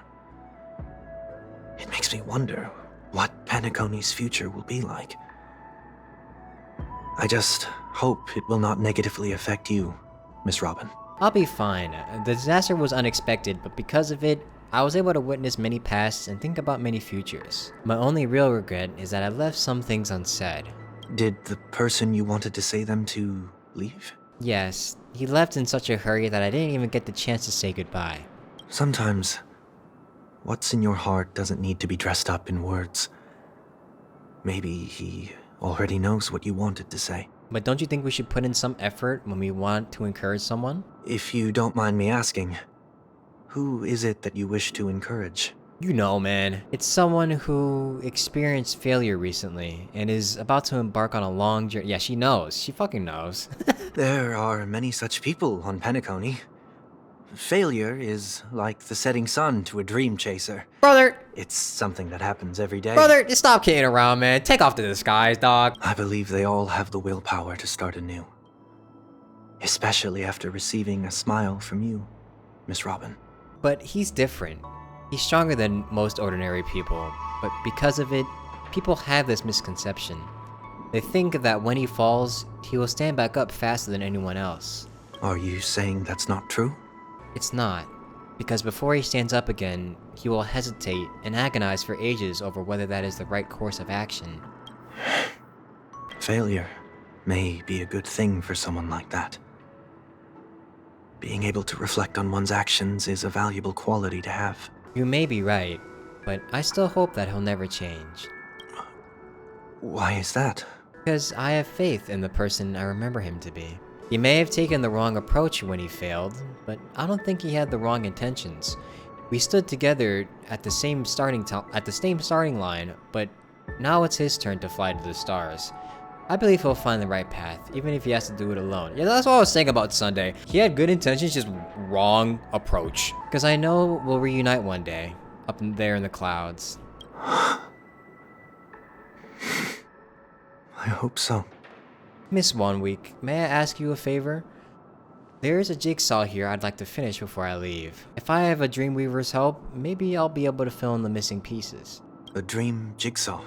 It makes me wonder what Penacony's future will be like. I just hope it will not negatively affect you, Miss Robin. I'll be fine. The disaster was unexpected, but because of it, I was able to witness many pasts and think about many futures. My only real regret is that I left some things unsaid. Did the person you wanted to say them to leave? Yes, he left in such a hurry that I didn't even get the chance to say goodbye. Sometimes, what's in your heart doesn't need to be dressed up in words. Maybe he already knows what you wanted to say. But don't you think we should put in some effort when we want to encourage someone? If you don't mind me asking, who is it that you wish to encourage? You know, man. It's someone who experienced failure recently and is about to embark on a long journey. Yeah, she knows. She fucking knows. There are many such people on Penacony. Failure is like the setting sun to a dream chaser. Brother! It's something that happens every day. Brother, just stop kidding around, man. Take off the disguise, dog. I believe they all have the willpower to start anew. Especially after receiving a smile from you, Miss Robin. But he's different. He's stronger than most ordinary people, but because of it, people have this misconception. They think that when he falls, he will stand back up faster than anyone else. Are you saying that's not true? It's not, because before he stands up again, he will hesitate and agonize for ages over whether that is the right course of action. Failure may be a good thing for someone like that. Being able to reflect on one's actions is a valuable quality to have. You may be right, but I still hope that he'll never change. Why is that? Because I have faith in the person I remember him to be. He may have taken the wrong approach when he failed, but I don't think he had the wrong intentions. We stood together at the same starting line, but now it's his turn to fly to the stars. I believe he'll find the right path, even if he has to do it alone. Yeah, that's what I was saying about Sunday. He had good intentions, just wrong approach. Because I know we'll reunite one day, up there in the clouds. I hope so. Miss 1 Week, may I ask you a favor? There is a jigsaw here I'd like to finish before I leave. If I have a Dreamweaver's help, maybe I'll be able to fill in the missing pieces. A dream jigsaw.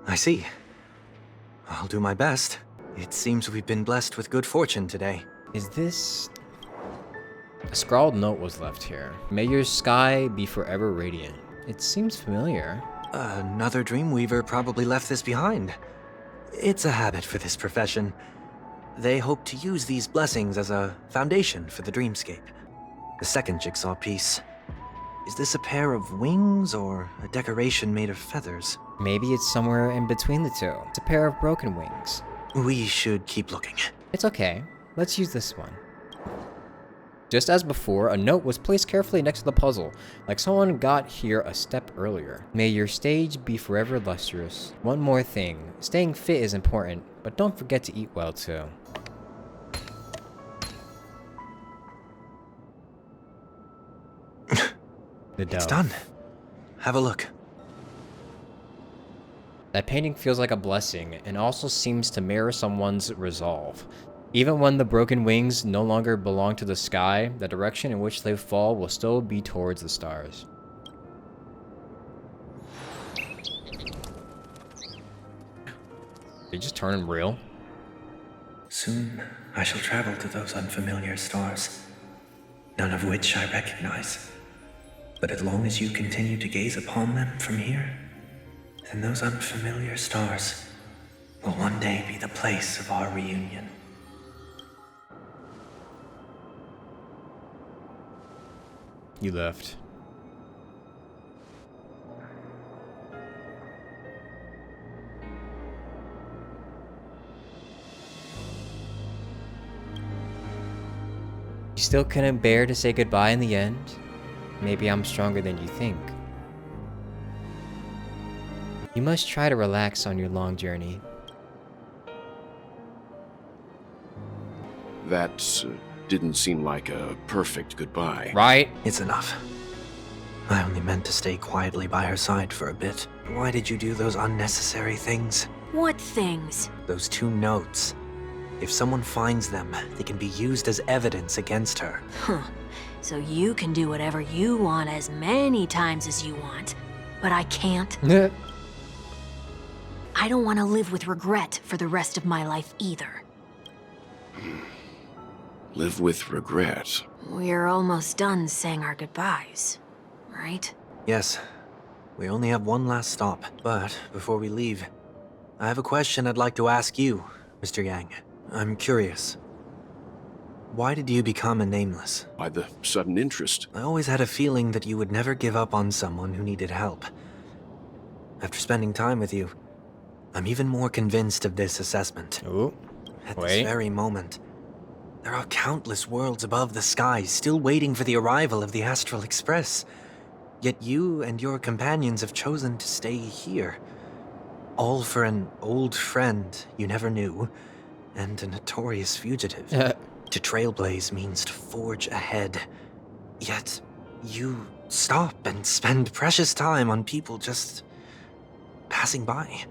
I see. I'll do my best. It seems we've been blessed with good fortune today. Is this... A scrawled note was left here. May your sky be forever radiant. It seems familiar. Another Dreamweaver probably left this behind. It's a habit for this profession. They hope to use these blessings as a foundation for the dreamscape. The second jigsaw piece. Is this a pair of wings or a decoration made of feathers? Maybe it's somewhere in between the two. It's a pair of broken wings. We should keep looking. It's okay. Let's use this one. Just as before, a note was placed carefully next to the puzzle, like someone got here a step earlier. May your stage be forever lustrous. One more thing. Staying fit is important, but don't forget to eat well too. It's done. Have a look. That painting feels like a blessing, and also seems to mirror someone's resolve. Even when the broken wings no longer belong to the sky, the direction in which they fall will still be towards the stars. Did you just turn him real? Soon I shall travel to those unfamiliar stars, none of which I recognize. But as long as you continue to gaze upon them from here, And those unfamiliar stars will one day be the place of our reunion. You left. You still couldn't bear to say goodbye in the end? Maybe I'm stronger than you think. You must try to relax on your long journey. That didn't seem like a perfect goodbye. Right? It's enough. I only meant to stay quietly by her side for a bit. Why did you do those unnecessary things? What things? Those 2 notes. If someone finds them, they can be used as evidence against her. Huh. So you can do whatever you want as many times as you want, but I can't? I don't want to live with regret for the rest of my life either. Live with regret. We're almost done saying our goodbyes, right? Yes. We only have one last stop. But before we leave, I have a question I'd like to ask you, Mr. Yang. I'm curious. Why did you become a nameless? By the sudden interest. I always had a feeling that you would never give up on someone who needed help. After spending time with you, I'm even more convinced of this assessment. Ooh. At this very moment, there are countless worlds above the skies still waiting for the arrival of the Astral Express. Yet you and your companions have chosen to stay here. All for an old friend you never knew, and a notorious fugitive. To trailblaze means to forge ahead. Yet, you stop and spend precious time on people just passing by.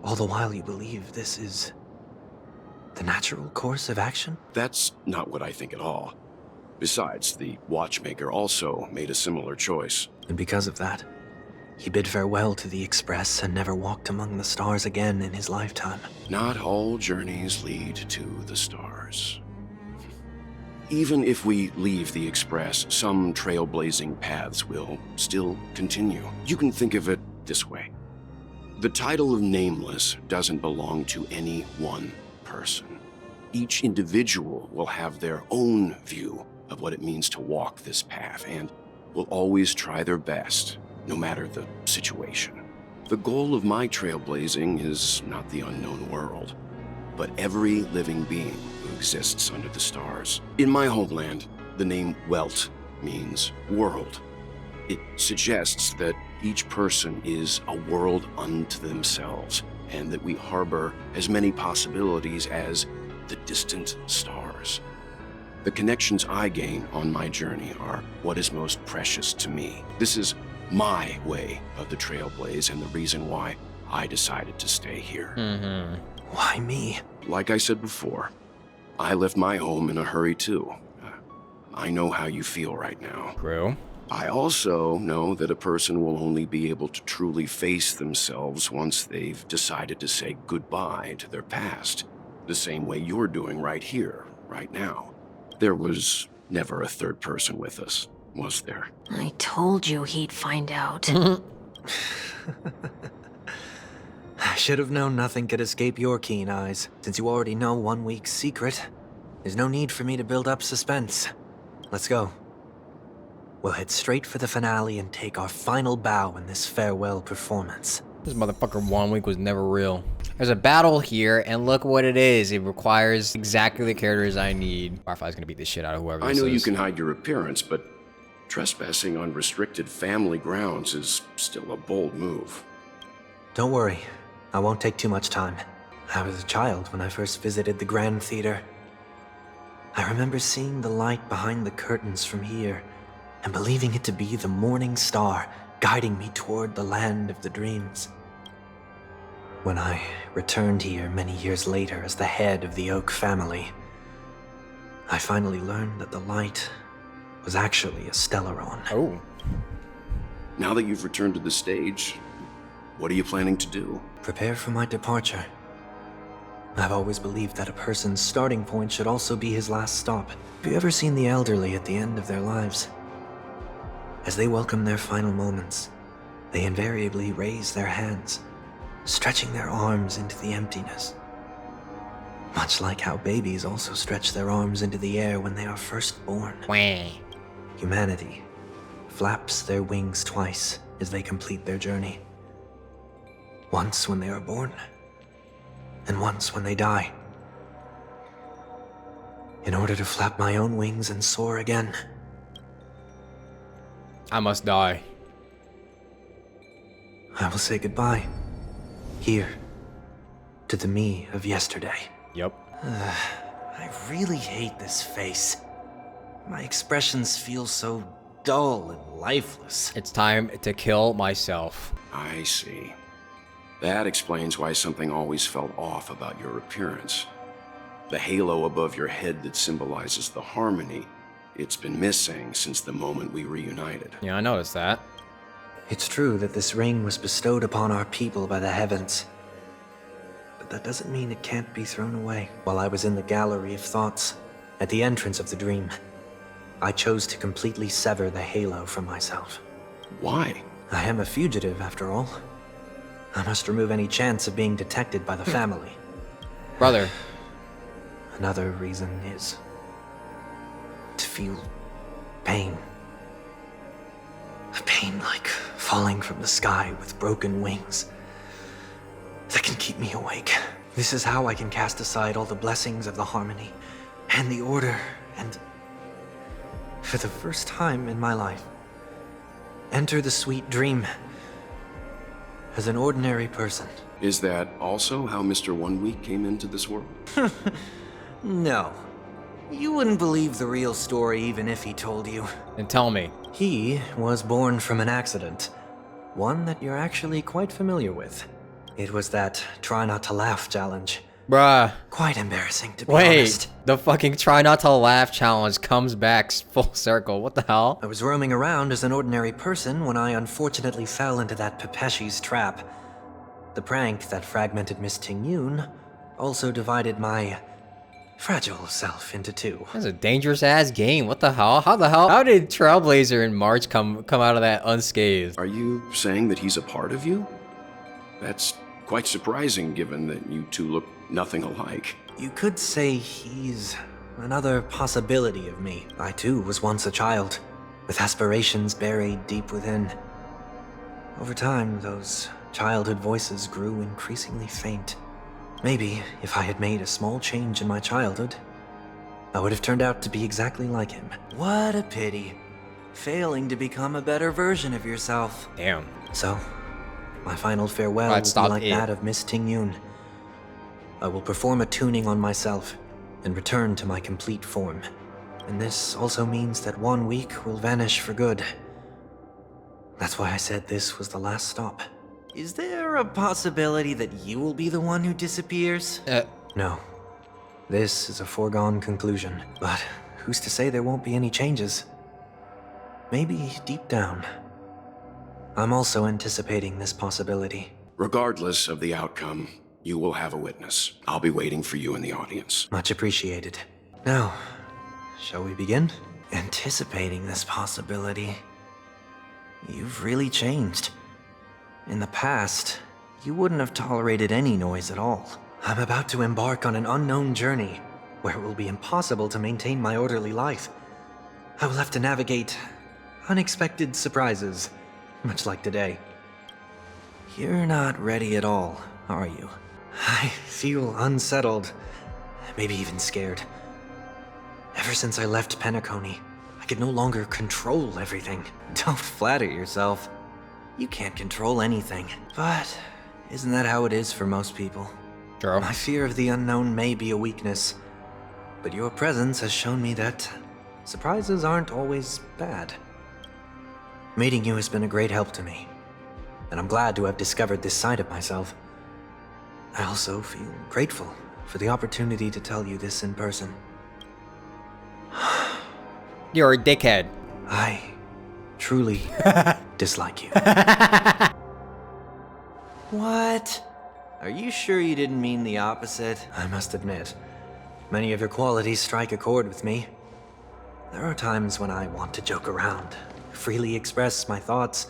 All the while you believe this is the natural course of action? That's not what I think at all. Besides, the watchmaker also made a similar choice. And because of that, he bid farewell to the Express and never walked among the stars again in his lifetime. Not all journeys lead to the stars. Even if we leave the Express, some trailblazing paths will still continue. You can think of it this way. The title of Nameless doesn't belong to any one person. Each individual will have their own view of what it means to walk this path and will always try their best, no matter the situation. The goal of my trailblazing is not the unknown world, but every living being who exists under the stars. In my homeland, the name Welt means world. It suggests that each person is a world unto themselves, and that we harbor as many possibilities as the distant stars. The connections I gain on my journey are what is most precious to me. This is my way of the trailblaze and the reason why I decided to stay here. Why me? Like I said before, I left my home in a hurry too. I know how you feel right now. True. I also know that a person will only be able to truly face themselves once they've decided to say goodbye to their past, the same way you're doing right here, right now. There was never a third person with us, was there? I told you he'd find out. I should have known nothing could escape your keen eyes. Since you already know 1 week's secret, there's no need for me to build up suspense. Let's go. We'll head straight for the finale and take our final bow in this farewell performance. This motherfucker 1 week was never real. There's a battle here, and look what it is. It requires exactly the characters I need. Firefly's gonna beat the shit out of whoever I this know is. you can hide your appearance, but trespassing on restricted family grounds is still a bold move. Don't worry. I won't take too much time. I was a child when I first visited the Grand Theater. I remember seeing the light behind the curtains from here, and believing it to be the morning star guiding me toward the land of the dreams. When I returned here many years later as the head of the Oak family, I finally learned that the light was actually a Stellaron. Oh. Now that you've returned to the stage, what are you planning to do? Prepare for my departure. I've always believed that a person's starting point should also be his last stop. Have you ever seen the elderly at the end of their lives? As they welcome their final moments, they invariably raise their hands, stretching their arms into the emptiness. Much like how babies also stretch their arms into the air when they are first born. Humanity flaps their wings twice as they complete their journey. Once when they are born, and once when they die. In order to flap my own wings and soar again, I must die. I will say goodbye. Here. To the me of yesterday. Yep. I really hate this face. My expressions feel so dull and lifeless. It's time to kill myself. I see. That explains why something always felt off about your appearance. The halo above your head that symbolizes the harmony, it's been missing since the moment we reunited. Yeah, I noticed that. It's true that this ring was bestowed upon our people by the heavens. But that doesn't mean it can't be thrown away. While I was in the gallery of thoughts, at the entrance of the dream, I chose to completely sever the halo from myself. Why? I am a fugitive, after all. I must remove any chance of being detected by the family. Brother. Another reason is to feel pain. A pain like falling from the sky with broken wings that can keep me awake. This is how I can cast aside all the blessings of the harmony and the order and, for the first time in my life, enter the sweet dream as an ordinary person. Is that also how Mr. 1 Week came into this world? No. You wouldn't believe the real story even if he told you. And tell me. He was born from an accident. One that you're actually quite familiar with. It was that try not to laugh challenge. Bruh. Quite embarrassing, to be honest. Wait, the fucking try not to laugh challenge comes back full circle. What the hell? I was roaming around as an ordinary person when I unfortunately fell into that Pepeshi's trap. The prank that fragmented Miss Tingyun also divided my fragile self into two. That's a dangerous ass game. What the hell? How did Trailblazer and March come out of that unscathed? Are you saying that he's a part of you? That's quite surprising given that you two look nothing alike. You could say he's another possibility of me. I too was once a child, with aspirations buried deep within. Over time, those childhood voices grew increasingly faint. Maybe if I had made a small change in my childhood, I would have turned out to be exactly like him. What a pity. Failing to become a better version of yourself. Damn. So, my final farewell will be like that of Miss Tingyun. I will perform a tuning on myself and return to my complete form. And this also means that 1 week will vanish for good. That's why I said this was the last stop. Is there a possibility that you will be the one who disappears? No. This is a foregone conclusion. But who's to say there won't be any changes? Maybe deep down, I'm also anticipating this possibility. Regardless of the outcome, you will have a witness. I'll be waiting for you in the audience. Much appreciated. Now, shall we begin? Anticipating this possibility. You've really changed. In the past, you wouldn't have tolerated any noise at all. I'm about to embark on an unknown journey, where it will be impossible to maintain my orderly life. I will have to navigate unexpected surprises, much like today. You're not ready at all, are you? I feel unsettled, maybe even scared. Ever since I left Penacony, I could no longer control everything. Don't flatter yourself. You can't control anything. But isn't that how it is for most people? True. My fear of the unknown may be a weakness, but your presence has shown me that surprises aren't always bad. Meeting you has been a great help to me, and I'm glad to have discovered this side of myself. I also feel grateful for the opportunity to tell you this in person. You're a dickhead. I truly dislike you. What? Are you sure you didn't mean the opposite? I must admit, many of your qualities strike a chord with me. There are times when I want to joke around, freely express my thoughts,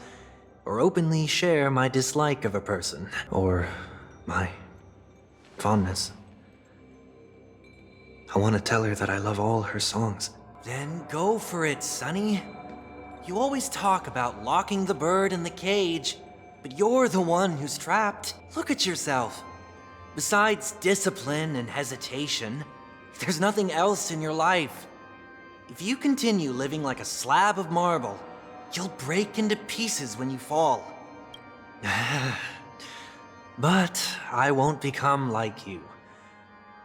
or openly share my dislike of a person, or my fondness. I want to tell her that I love all her songs. Then go for it, Sonny. You always talk about locking the bird in the cage, but you're the one who's trapped. Look at yourself. Besides discipline and hesitation, there's nothing else in your life. If you continue living like a slab of marble, you'll break into pieces when you fall. But I won't become like you.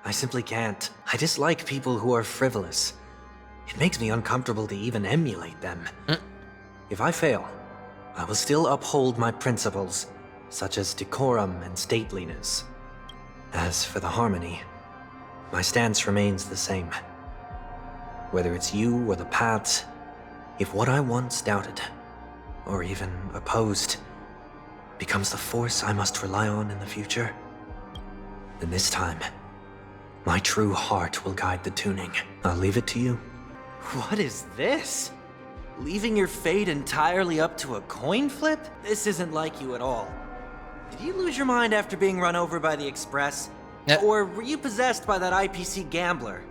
I simply can't. I dislike people who are frivolous. It makes me uncomfortable to even emulate them. If I fail, I will still uphold my principles, such as decorum and stateliness. As for the harmony, my stance remains the same. Whether it's you or the paths, if what I once doubted, or even opposed, becomes the force I must rely on in the future, then this time, my true heart will guide the tuning. I'll leave it to you. What is this? Leaving your fate entirely up to a coin flip? This isn't like you at all. Did you lose your mind after being run over by the Express? Or were you possessed by that IPC gambler?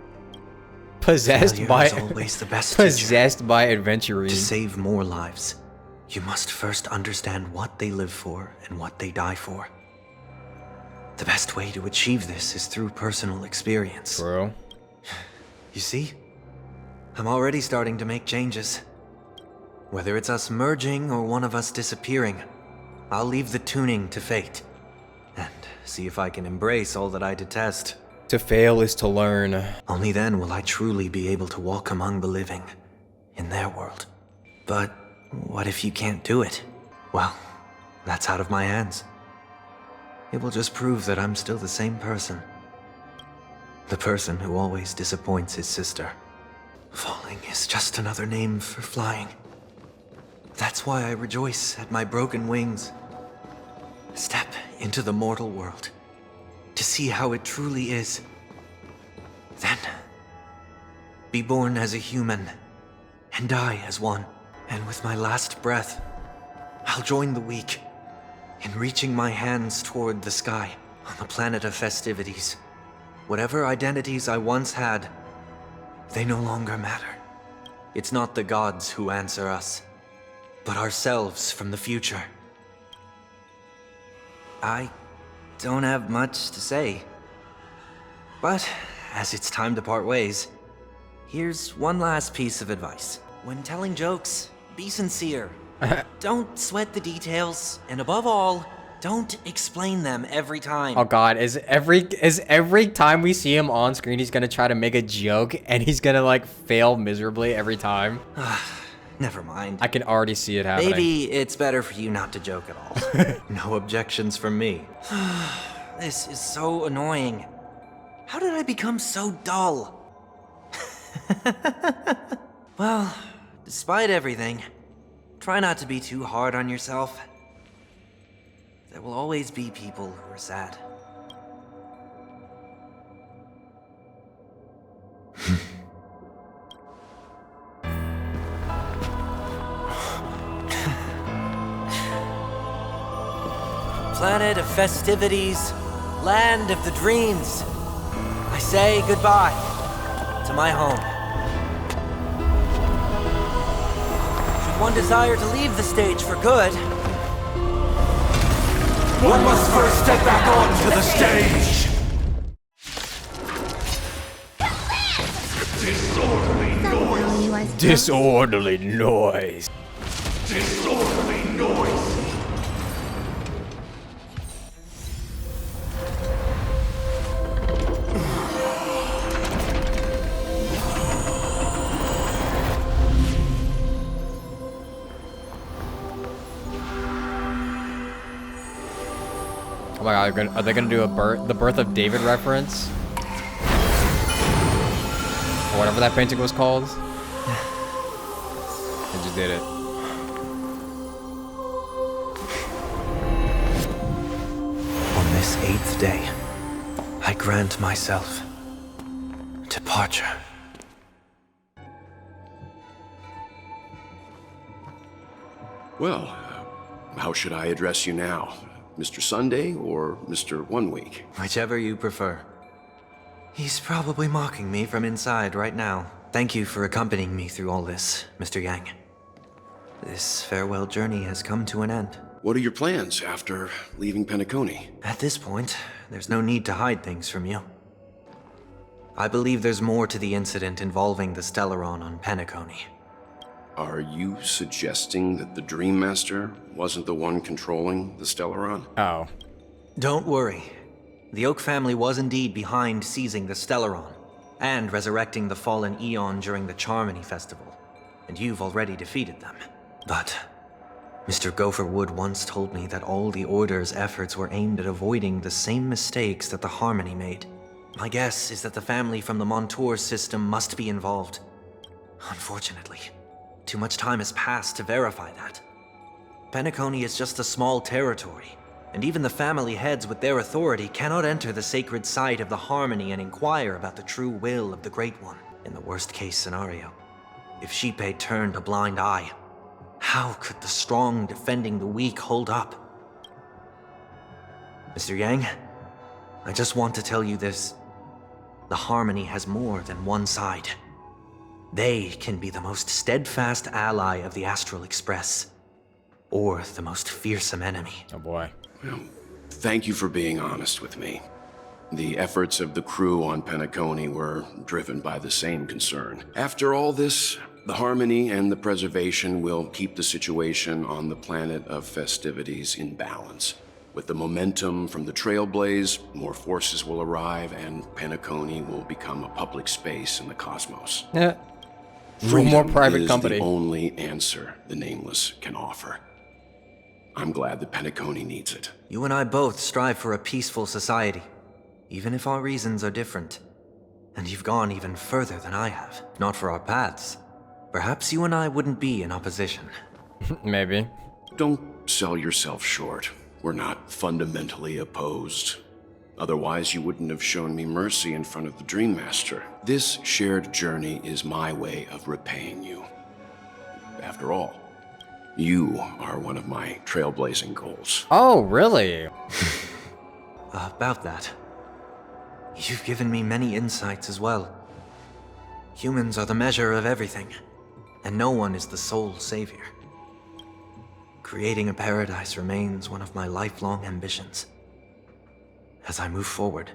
Possessed by always the best possessed by adventurers. To save more lives, you must first understand what they live for and what they die for. The best way to achieve this is through personal experience. Bro. You see? I'm already starting to make changes. Whether it's us merging or one of us disappearing, I'll leave the tuning to fate. And see if I can embrace all that I detest. To fail is to learn. Only then will I truly be able to walk among the living, in their world. But what if you can't do it? Well, that's out of my hands. It will just prove that I'm still the same person. The person who always disappoints his sister. Falling is just another name for flying. That's why I rejoice at my broken wings. Step into the mortal world, to see how it truly is. Then, be born as a human, and die as one. And with my last breath, I'll join the weak, in reaching my hands toward the sky, on the planet of festivities. Whatever identities I once had, they no longer matter. It's not the gods who answer us, but ourselves from the future. I don't have much to say. But, as it's time to part ways, here's one last piece of advice. When telling jokes, be sincere. Don't sweat the details, and above all, don't explain them every time. Oh god, is every time we see him on screen, he's gonna try to make a joke, and he's gonna like fail miserably every time? Never mind. I can already see it happening. Maybe it's better for you not to joke at all. No objections from me. This is so annoying. How did I become so dull? Well, despite everything, try not to be too hard on yourself. There will always be people who are sad. Planet of festivities, land of the dreams. I say goodbye to my home. Should one desire to leave the stage for good, one must first step back onto the stage! Disorderly noise! Disorderly noise! Disorderly noise! Oh my god, are they gonna do the birth of David reference? Or whatever that painting was called? They just did it. On this 8th day, I grant myself departure. Well, How should I address you now? Mr. Sunday or Mr. 1 Week? Whichever you prefer. He's probably mocking me from inside right now. Thank you for accompanying me through all this, Mr. Yang. This farewell journey has come to an end. What are your plans after leaving Penacony? At this point, there's no need to hide things from you. I believe there's more to the incident involving the Stellaron on Penacony. Are you suggesting that the Dream Master wasn't the one controlling the Stellaron? Oh. Don't worry. The Oak family was indeed behind seizing the Stellaron and resurrecting the fallen Eon during the Charmony Festival, and you've already defeated them. But Mr. Gopherwood once told me that all the Order's efforts were aimed at avoiding the same mistakes that the Harmony made. My guess is that the family from the Montour system must be involved. Unfortunately, too much time has passed to verify that. Penacony is just a small territory, and even the family heads with their authority cannot enter the sacred site of the Harmony and inquire about the true will of the Great One. In the worst-case scenario, if Xipe turned a blind eye, how could the strong defending the weak hold up? Mr. Yang, I just want to tell you this. The Harmony has more than one side. They can be the most steadfast ally of the Astral Express, or the most fearsome enemy. Oh boy. Well, thank you for being honest with me. The efforts of the crew on Penacony were driven by the same concern. After all this, the Harmony and the Preservation will keep the situation on the planet of festivities in balance. With the momentum from the Trailblaze, more forces will arrive and Penacony will become a public space in the cosmos. Yeah. Freedom More private is company. the only answer the Nameless can offer. I'm glad that Penacony needs it. You and I both strive for a peaceful society, even if our reasons are different. And you've gone even further than I have. Not for our paths. Perhaps you and I wouldn't be in opposition. Maybe. Don't sell yourself short. We're not fundamentally opposed. Otherwise, you wouldn't have shown me mercy in front of the Dream Master. This shared journey is my way of repaying you. After all, you are one of my trailblazing goals. Oh, really? About that. You've given me many insights as well. Humans are the measure of everything, and no one is the sole savior. Creating a paradise remains one of my lifelong ambitions. As I move forward,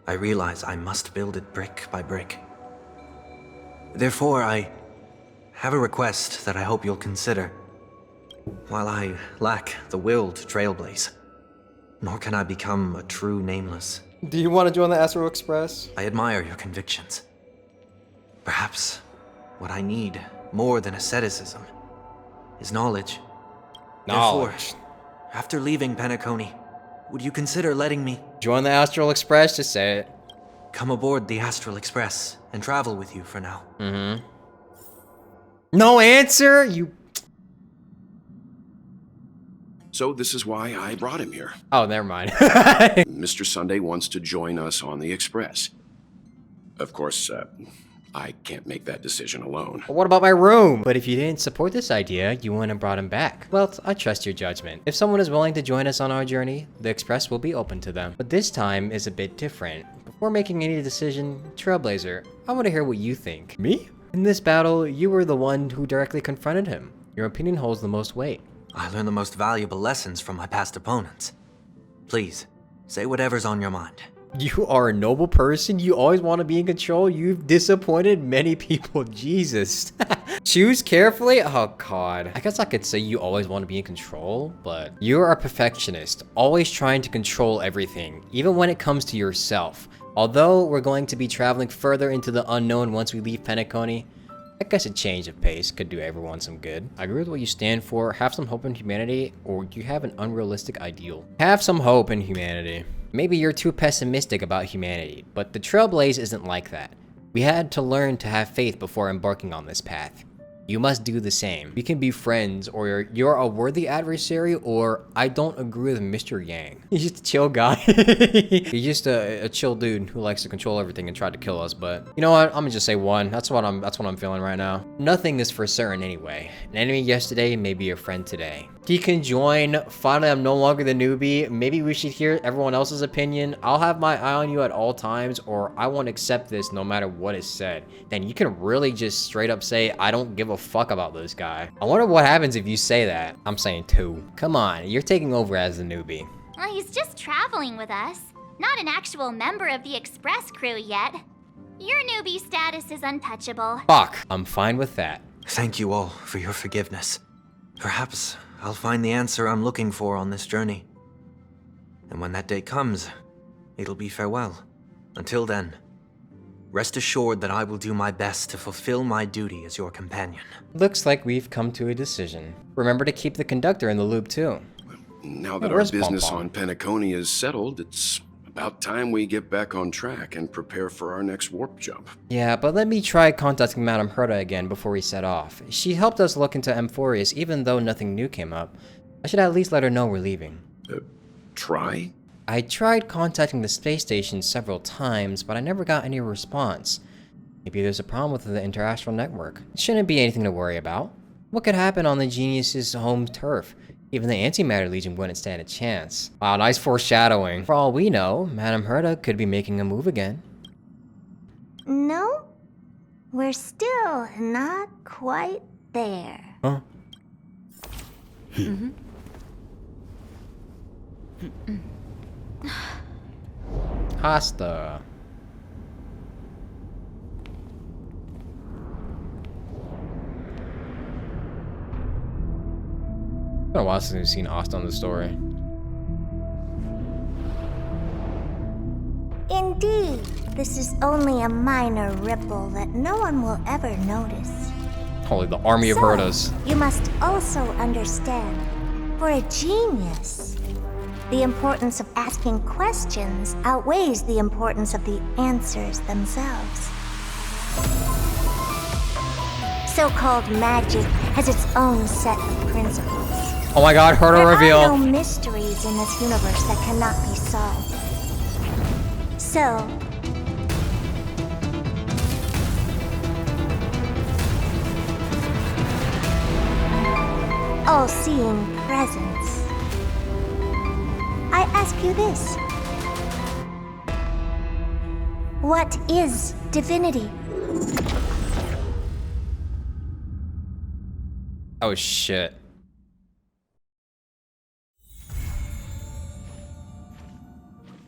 I realize I must build it brick by brick. Therefore, I have a request that I hope you'll consider. While I lack the will to trailblaze, nor can I become a true Nameless. Do you want to join the Astral Express? I admire your convictions. Perhaps what I need more than asceticism is knowledge. Knowledge. Therefore, after leaving Penacony, would you consider letting me join the Astral Express? Just say it. Come aboard the Astral Express and travel with you for now. Mm-hmm. No answer? You... So this is why I brought him here. Oh, never mind. Mr. Sunday wants to join us on the Express. Of course, I can't make that decision alone. But what about my room? But if you didn't support this idea, you wouldn't have brought him back. Well, I trust your judgment. If someone is willing to join us on our journey, the Express will be open to them. But this time is a bit different. Before making any decision, Trailblazer, I want to hear what you think. Me? In this battle, you were the one who directly confronted him. Your opinion holds the most weight. I learned the most valuable lessons from my past opponents. Please, say whatever's on your mind. You are a noble person. You always want to be in control. You've disappointed many people. Jesus. Choose carefully. Oh, God. I guess I could say you always want to be in control, but you're a perfectionist, always trying to control everything, even when it comes to yourself. Although we're going to be traveling further into the unknown once we leave Penacony, I guess a change of pace could do everyone some good. I agree with what you stand for. Have some hope in humanity, or you have an unrealistic ideal. Have some hope in humanity. Maybe you're too pessimistic about humanity, but the Trailblaze isn't like that. We had to learn to have faith before embarking on this path. You must do the same. We can be friends, or you're a worthy adversary, or I don't agree with Mr. Yang. He's just a chill guy. He's just a chill dude who likes to control everything and tried to kill us, but you know what? I'm gonna just say one. That's what I'm feeling right now. Nothing is for certain anyway. An enemy yesterday may be a friend today. He can join. Finally, I'm no longer the newbie. Maybe we should hear everyone else's opinion. I'll have my eye on you at all times, or I won't accept this no matter what is said. Then you can really just straight up say, I don't give a fuck about this guy. I wonder what happens if you say that. I'm saying 2. Come on, you're taking over as the newbie. Well, he's just traveling with us. Not an actual member of the Express crew yet. Your newbie status is untouchable. Fuck, I'm fine with that. Thank you all for your forgiveness. Perhaps I'll find the answer I'm looking for on this journey. And when that day comes, it'll be farewell. Until then, rest assured that I will do my best to fulfill my duty as your companion. Looks like we've come to a decision. Remember to keep the conductor in the loop too. Now that our business on Penacony is settled, it's about time we get back on track and prepare for our next warp jump. Yeah, but let me try contacting Madame Herta again before we set off. She helped us look into Amphorius even though nothing new came up. I should at least let her know we're leaving. Try? I tried contacting the space station several times, but I never got any response. Maybe there's a problem with the interastral network. It shouldn't be anything to worry about. What could happen on the Genius's home turf? Even the Antimatter Legion wouldn't stand a chance. Wow, nice foreshadowing. For all we know, Madame Herta could be making a move again. No, we're still not quite there. Huh? Hasta. It's been a while since we've seen Asta in the story. Indeed, this is only a minor ripple that no one will ever notice. Holy, the army of Hertas. You must also understand, for a genius, the importance of asking questions outweighs the importance of the answers themselves. So-called magic has its own set of principles. Oh my god, Herta reveal. There are no mysteries in this universe that cannot be solved. So, all-seeing presence, I ask you this. What is divinity? Oh shit.